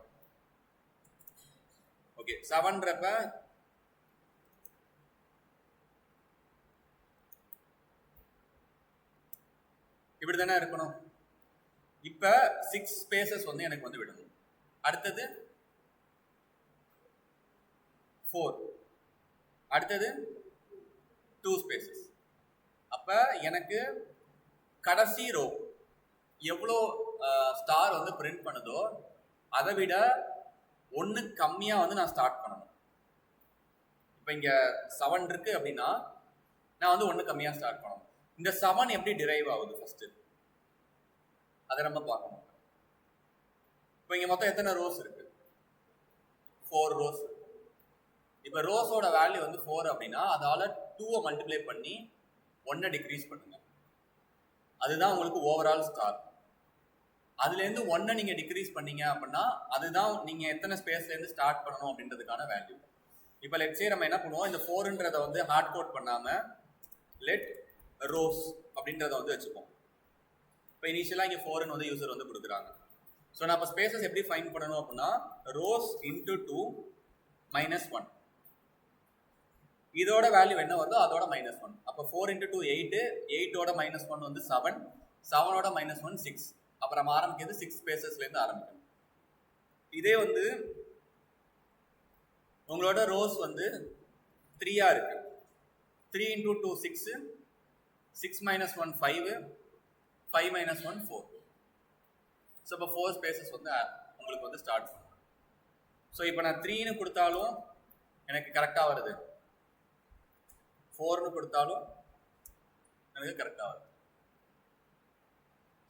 ஓகே. 7ன்றப்ப இப்படி தானே இருக்கணும். இப்போ 6 ஸ்பேசஸ் வந்து எனக்கு வந்து விடணும். அடுத்தது 4, அடுத்தது 2 ஸ்பேசஸ். அப்போ எனக்கு கடைசி ரோ எவ்வளோ ஸ்டார் வந்து பிரிண்ட் பண்ணுதோ அதை விட 1 கம்மியாக வந்து நான் ஸ்டார்ட் பண்ணணும். இப்போ இங்கே 7 இருக்கு அப்படின்னா நான் வந்து 1 கம்மியாக ஸ்டார்ட் பண்ணணும். இந்த 7 எப்படி டிரைவ் ஆகுது ஃபர்ஸ்ட் அதை நம்ம பார்க்கணும். இப்போ இங்கே மொத்தம் எத்தனை ரோஸ் இருக்கு? 4 ரோஸ். இப்போ ரோஸோட வேல்யூ வந்து 4 அப்படின்னா அதால 2 மல்டிப்ளை பண்ணி 1 டிக்ரீஸ் பண்ணுங்க. அதுதான் உங்களுக்கு ஓவரால் ஸ்டார். அதுலேருந்து 1 நீங்கள் டிக்ரீஸ் பண்ணீங்க அப்படின்னா அதுதான் நீங்கள் எத்தனை ஸ்பேஸ்லேருந்து ஸ்டார்ட் பண்ணணும் அப்படின்றதுக்கான வேல்யூ. இப்போ லெட்ஸே நம்ம என்ன பண்ணுவோம், இந்த 4ன்றதை வந்து ஹார்ட் கோட் பண்ணாமல் லெட் ரோஸ் அப்படின்றத வந்து வச்சுப்போம். இப்போ இனிஷியலாக இங்கே 4ன்னு வந்து யூசர் வந்து கொடுக்குறாங்க. ஸோ நான் இப்போ ஸ்பேசஸ் எப்படி ஃபைன் பண்ணணும் அப்படின்னா ரோஸ் இன்ட்டு 2 மைனஸ் 1 இதோட வேல்யூ என்ன வருதோ அதோட -1. அப்போ 4 × 2 8, 8ஓட -1 வந்து 7, 7ஓட -1 6. அப்புறம் ஆரம்பிக்கிறது 6 ஸ்பேசஸ்லேருந்து ஆரம்பிக்கணும். இதே வந்து உங்களோட ரோஸ் வந்து 3 இருக்கு. 3 × 2 6, 6 - 1 5, 5 - 1 4. ஸோ இப்போ 4 ஸ்பேசஸ் வந்து உங்களுக்கு வந்து ஸ்டார்ட் பண்ணும். ஸோ இப்போ நான் 3ன்னு கொடுத்தாலும் எனக்கு கரெக்டாக வருது, 4ன்னு கொடுத்தாலும் எனக்கு கரெக்டாக வருது.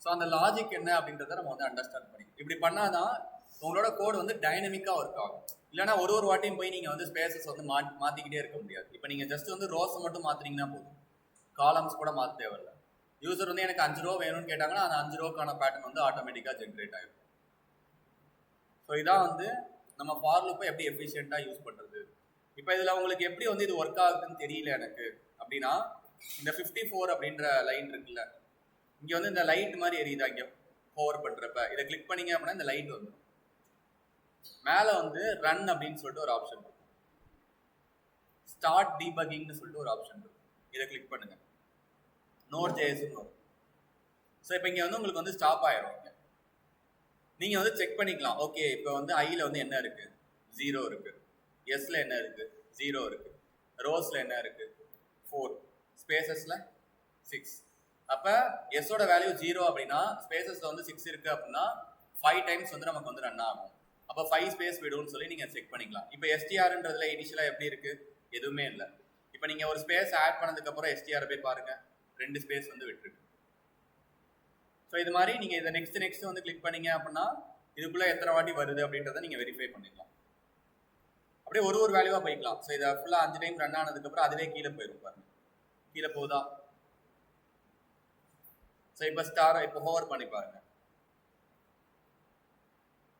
ஸோ அந்த லாஜிக் என்ன அப்படின்றத நம்ம வந்து அண்டர்ஸ்டாண்ட் பண்ணிக்கணும். இப்படி பண்ணாதான் உங்களோட கோடு வந்து டைனமிக்காக ஒர்க் ஆகும். இல்லைனா ஒரு வாட்டியும் போய் நீங்கள் வந்து ஸ்பேசஸ் வந்து மாற்றிக்கிட்டே இருக்க முடியாது. இப்போ நீங்கள் ஜஸ்ட் வந்து ரோஸை மட்டும் மாற்றினீங்கன்னா போதும், காலம்ஸ் கூட மாற்ற தேவையில்லை. யூசர் வந்து எனக்கு 5 ரோ வேணும்னு கேட்டாங்கன்னா அந்த 5 ரோக்கான பேட்டர்ன் வந்து ஆட்டோமேட்டிக்காக ஜென்ரேட் ஆகிடும். ஸோ இதான் வந்து நம்ம ஃபார் லூப்பை எப்படி எஃபிஷியண்ட்டாக யூஸ் பண்ணுறது. இப்போ இதில் உங்களுக்கு எப்படி வந்து இது ஒர்க் ஆகுதுன்னு தெரியல எனக்கு அப்படின்னா, இந்த 54 அப்படின்ற லைன் இருக்குல்ல, இங்கே வந்து இந்த லைட் மாதிரி எரியுதா இங்கே ஹோவர் பண்ணுறப்ப, இதை கிளிக் பண்ணிங்க அப்படின்னா இந்த லைட் வந்துடும். மேலே வந்து ரன் அப்படின்னு சொல்லிட்டு ஒரு ஆப்ஷன் இருக்கும், ஸ்டார்ட் டீபக்கிங்னு சொல்லிட்டு ஒரு ஆப்ஷன் இருக்கும். இதை கிளிக் பண்ணுங்க, Node.js வரும். ஸோ இப்போ இங்கே வந்து உங்களுக்கு வந்து ஸ்டாப் ஆயிரும். நீங்கள் வந்து செக் பண்ணிக்கலாம், ஓகே இப்போ வந்து ஐயில் வந்து என்ன இருக்குது, 0 இருக்குது, எஸ்ல என்ன இருக்குது, 0 இருக்குது, ரோஸில் என்ன இருக்குது, 4, ஸ்பேசஸில் 6. அப்போ எஸ்ஸோட வேல்யூ 0 அப்படின்னா ஸ்பேசஸில் வந்து 6 இருக்குது அப்படின்னா 5 டைம்ஸ் வந்து நமக்கு வந்து ரன் ஆகும். அப்போ 5 ஸ்பேஸ் விடும்னு சொல்லி நீங்கள் செக் பண்ணிக்கலாம். இப்போ எஸ்டிஆர்ன்றதுல இனிஷியலாக எப்படி இருக்குது, எதுவுமே இல்லை. இப்போ நீங்கள் ஒரு ஸ்பேஸ் ஆட் பண்ணதுக்கப்புறம் எஸ்டிஆர் போய் பாருங்கள், 2 ஸ்பேஸ் வந்து விட்டுருக்கு. ஸோ இது மாதிரி நீங்கள் இதை நெக்ஸ்ட் வந்து கிளிக் பண்ணீங்க அப்படின்னா இதுக்குள்ளே எத்தனை வாட்டி வருது அப்படின்றத நீங்கள் வெரிஃபை பண்ணிக்கலாம். அப்படியே ஒரு வேல்யூவாக போய்க்கலாம். ஸோ இதை ஃபுல்லாக 5 டைம் ரன் ஆனதுக்கப்புறம் அதுவே கீழே போயிடும் பாருங்க, கீழே போகுதா. ஸோ இப்போ ஸ்டார் இப்போ ஹோவர் பண்ணி பாருங்க.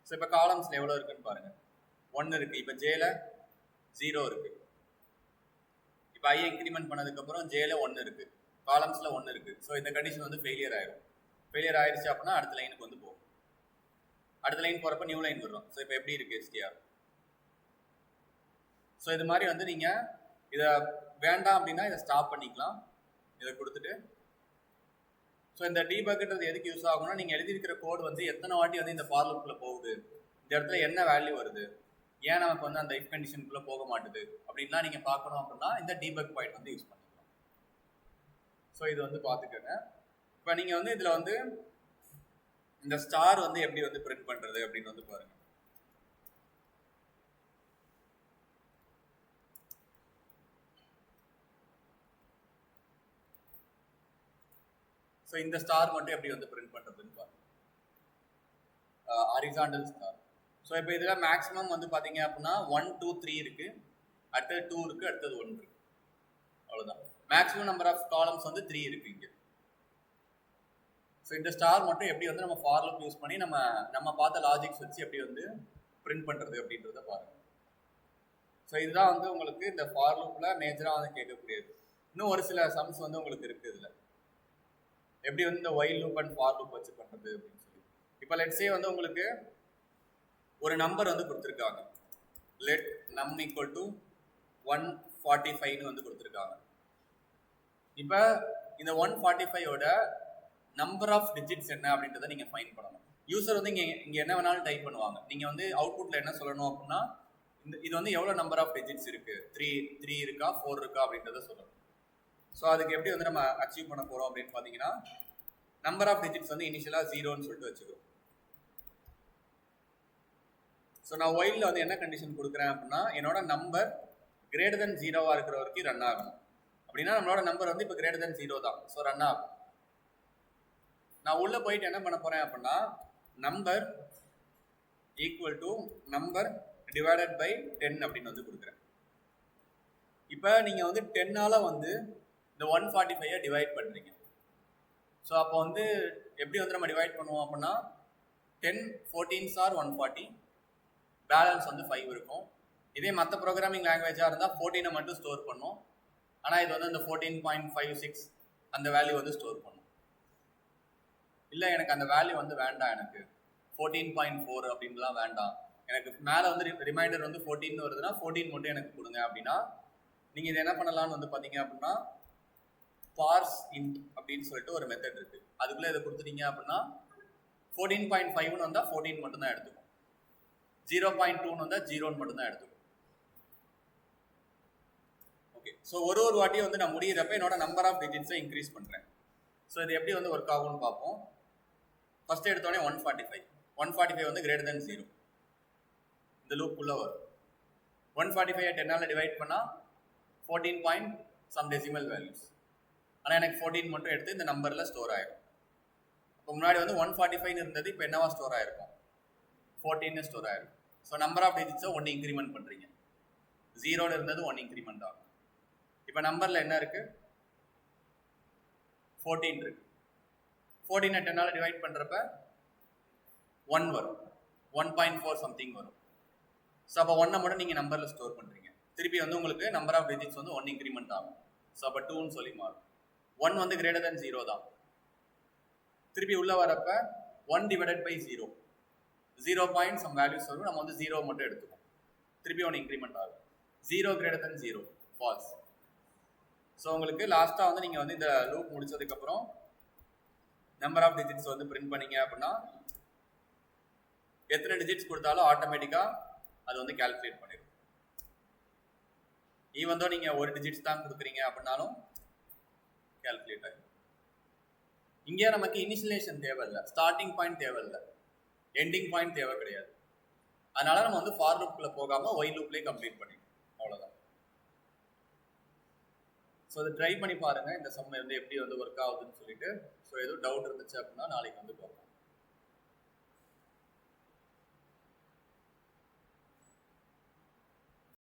ஸோ இப்போ காலம்ஸில் எவ்வளோ இருக்குன்னு பாருங்க, 1 இருக்குது. இப்போ ஜேல 0 இருக்குது. இப்போ ஐ இன்க்ரிமெண்ட் பண்ணதுக்கப்புறம் ஜேல 1 இருக்குது, காலம்ஸில் 1 இருக்குது. ஸோ இந்த கண்டிஷன் வந்து ஃபெயிலியர் ஆயிடும். ஃபெயிலியர் ஆயிடுச்சு அப்படின்னா அடுத்த லைனுக்கு வந்து போகும். அடுத்த லைன் போகிறப்ப நியூ லைன் வரும். ஸோ இப்போ எப்படி இருக்குது எஸ்டிஆர். ஸோ இது மாதிரி வந்து நீங்கள் இதை வேண்டாம் அப்படின்னா இதை ஸ்டாப் பண்ணிக்கலாம், இதை கொடுத்துட்டு. ஸோ இந்த டீபக்ன்றது எதுக்கு யூஸ் ஆகும்னா, நீங்கள் எழுதியிருக்கிற கோடு வந்து எத்தனை வாட்டி வந்து இந்த ஃபார் லூப்ல போகுது, இந்த இடத்துல என்ன வேல்யூ வருது, ஏன் நமக்கு வந்து அந்த இஃப் கண்டிஷனுக்குள்ளே போக மாட்டுது அப்படின்லாம் நீங்கள் பார்க்கணும் அப்படின்னா இந்த டீபக் பாயிண்ட் வந்து யூஸ் பண்ணிக்கலாம். ஸோ இது வந்து பார்த்துக்கோங்க. இப்போ நீங்கள் வந்து இதில் வந்து இந்த ஸ்டார் வந்து எப்படி வந்து பிரிண்ட் பண்ணுறது அப்படின்னு வந்து பாருங்கள். ஸோ இந்த ஸ்டார் மட்டும் எப்படி வந்து பிரிண்ட் பண்ணுறதுன்னு பாருங்கள், ஹாரிசாண்டல் ஸ்டார். ஸோ இப்போ இதில் மேக்ஸிமம் வந்து பார்த்தீங்க அப்படின்னா 1 2 3 இருக்குது, அடுத்தது 2 இருக்குது, அடுத்தது 1 இருக்குது, அவ்வளோதான். மேக்ஸிமம் நம்பர் ஆஃப் காலம்ஸ் வந்து 3 இருக்குது இங்கே. ஸோ இந்த ஸ்டார் மட்டும் எப்படி வந்து நம்ம ஃபார் லூப் யூஸ் பண்ணி நம்ம பார்த்த லாஜிக்ஸ் வச்சு எப்படி வந்து பிரிண்ட் பண்ணுறது அப்படின்றத பாருங்கள். ஸோ இதுதான் வந்து உங்களுக்கு இந்த ஃபார் லூப்பில் மேஜராக வந்து கேட்கக்கூடியது. இன்னும் ஒரு சில சம்ஸ் வந்து உங்களுக்கு இருக்குது இதில், எப்படி வந்து இந்த while loop and for loop வச்சு பண்ணுறது அப்படின்னு சொல்லி. இப்போ லெட்ஸே வந்து உங்களுக்கு ஒரு நம்பர் வந்து கொடுத்துருக்காங்க, லெட் நம் ஈக்குவல் டு 145ன்னு வந்து கொடுத்துருக்காங்க. இப்போ இந்த 145ஓட நம்பர் ஆஃப் டிஜிட்ஸ் என்ன அப்படின்றத நீங்கள் ஃபைன் பண்ணணும். யூசர் வந்து இங்கே என்ன வேணாலும் டைப் பண்ணுவாங்க. நீங்கள் வந்து அவுட்புட்டில் என்ன சொல்லணும் அப்படின்னா இது வந்து எவ்வளோ நம்பர் ஆஃப் டிஜிட்ஸ் இருக்குது, 3 இருக்கா 4 இருக்கா அப்படின்றத சொல்லணும். ஸோ அதுக்கு எப்படி வந்து நம்ம அச்சீவ் பண்ண போகிறோம் அப்படின்னு பார்த்தீங்கன்னா நம்பர் ஆஃப் டிஜிட்ஸ் வந்து இனிஷியலாக 0ன்னு சொல்லிட்டு வச்சுக்கிறோம். ஸோ நான் ஒயிலில் வந்து என்ன கண்டிஷன் கொடுக்குறேன் அப்படின்னா என்னோட நம்பர் கிரேட்டர் தென் 0 இருக்கிற வரைக்கும் ரன் ஆகணும். அப்படின்னா நம்மளோட நம்பர் வந்து இப்போ கிரேட்டர் தென் 0 தான். ஸோ ரன் ஆகும். நான் உள்ளே போயிட்டு என்ன பண்ண போகிறேன் அப்படின்னா number equal to number divided by 10 அப்படின்னு வந்து கொடுக்குறேன். இப்போ நீங்கள் வந்து 10ஆல் வந்து இந்த 145 டிவைட் பண்ணுறீங்க. ஸோ அப்போ வந்து எப்படி வந்து நம்ம டிவைட் பண்ணுவோம் அப்படின்னா 10 14s are 140, பேலன்ஸ் வந்து 5 இருக்கும். இதே மற்ற ப்ரோக்ராமிங் லாங்குவேஜாக இருந்தால் 14 மட்டும் ஸ்டோர் பண்ணும். ஆனால் இது வந்து இந்த 14.56 அந்த வேல்யூ வந்து ஸ்டோர் பண்ணும். இல்லை எனக்கு அந்த வேல்யூ வந்து வேண்டாம், எனக்கு 14.4 அப்படின்லாம் வேண்டாம், எனக்கு மேலே வந்து ரிமைண்டர் வந்து 14 வருதுன்னா 14 மட்டும் எனக்கு கொடுங்க அப்படின்னா நீங்கள் இதை என்ன பண்ணலாம்னு வந்து பார்த்தீங்க அப்படின்னா பார்ஸ் இன்ட் அப்படின்னு சொல்லிட்டு ஒரு மெத்தட் இருக்கு. அதுக்குள்ளே இதை கொடுத்துட்டீங்க அப்படின்னா 14.5ன்னு வந்தால் 14 மட்டும் தான் எடுத்துக்கும், 0.2ன்னு வந்தால் 0ன்னு மட்டும் தான் எடுத்துக்கும். ஓகே, ஸோ ஒரு வாட்டியும் வந்து நான் முடியிறப்ப என்னோட நம்பர் ஆஃப் டிஜிட்ஸை இன்க்ரீஸ் பண்ணுறேன். ஸோ இது எப்படி வந்து ஒர்க் ஆகும்னு பார்ப்போம். ஃபர்ஸ்ட் எடுத்தோடனே 145 வந்து கிரேட்டர் தென் 0 இந்த லூப்புக்குள்ளே வரும். 145 10ஆல் டிவைட் பண்ணால் 14 பாயிண்ட் சம் டெசிமல் வேல்யூஸ். ஆனால் எனக்கு 14 மட்டும் எடுத்து இந்த நம்பரில் ஸ்டோர் ஆகிடும். இப்போ முன்னாடி வந்து 145 இருந்தது, இப்போ என்னவா ஸ்டோர் ஆகிருக்கும் 14 ஸ்டோர் ஆகிடும். ஸோ நம்பர் ஆஃப் டிஜிட்ஸை 1 இன்க்ரிமெண்ட் பண்ணுறீங்க. 0ன்னு இருந்தது 1 இன்க்ரிமெண்ட் ஆகும். இப்போ நம்பரில் என்ன இருக்குது 14 இருக்குது. 14 10ஆல் டிவைட் பண்ணுறப்ப 1 வரும், 1.4 சம்திங் வரும். ஸோ அப்போ 1 மட்டும் நீங்கள் நம்பரில் ஸ்டோர் பண்ணுறீங்க. திருப்பி வந்து உங்களுக்கு நம்பர் ஆஃப் டிஜிட்ஸ் வந்து 1 இன்க்ரிமெண்ட் ஆகும். ஸோ அப்போ 2ன்னு சொல்லி மாறும். 1 வந்து கிரேட்டர் தென் 0 தான். திருப்பி உள்ள வரப்ப 1 divided by 0, 0 point some values வரும். நம்ம வந்து 0 மட்டும் எடுத்துக்கோம். திருப்பி 1 இன்க்ரிமெண்ட் ஆகும். 0 கிரேட்டர் தென் 0 ஃபால்ஸ். ஸோ உங்களுக்கு லாஸ்ட்டாக வந்து நீங்கள் வந்து இந்த லூப் முடிச்சதுக்கப்புறம் நம்பர் ஆஃப் டிஜிட்ஸ் வந்து பிரிண்ட் பண்ணீங்க அப்படின்னா எத்தனை டிஜிட்ஸ் கொடுத்தாலும் ஆட்டோமேட்டிக்காக அது வந்து கால்குலேட் பண்ணிடும். ஈவன் தோ நீங்கள் ஒரு டிஜிட்ஸ் தான் கொடுக்குறீங்க அப்படின்னாலும் கால்குலேட் ஆகிடும். இங்கே நமக்கு இனிஷியலேஷன் தேவையில்லை, ஸ்டார்டிங் பாயிண்ட் தேவையில்லை, எண்டிங் பாயிண்ட் தேவை கிடையாது. அதனால நம்ம வந்து ஃபார் லூப்குள்ளே போகாமல் ஒய் லூப்லேயே கம்ப்ளீட் பண்ணிடும். அவ்வளோதான். ஸோ அதை ட்ரை பண்ணி பாருங்கள் இந்த சம் வந்து எப்படி வந்து ஒர்க் ஆகுதுன்னு சொல்லிட்டு. ஸோ எதுவும் டவுட் இருந்துச்சு அப்படின்னா நாளைக்கு வந்து பார்ப்போம்.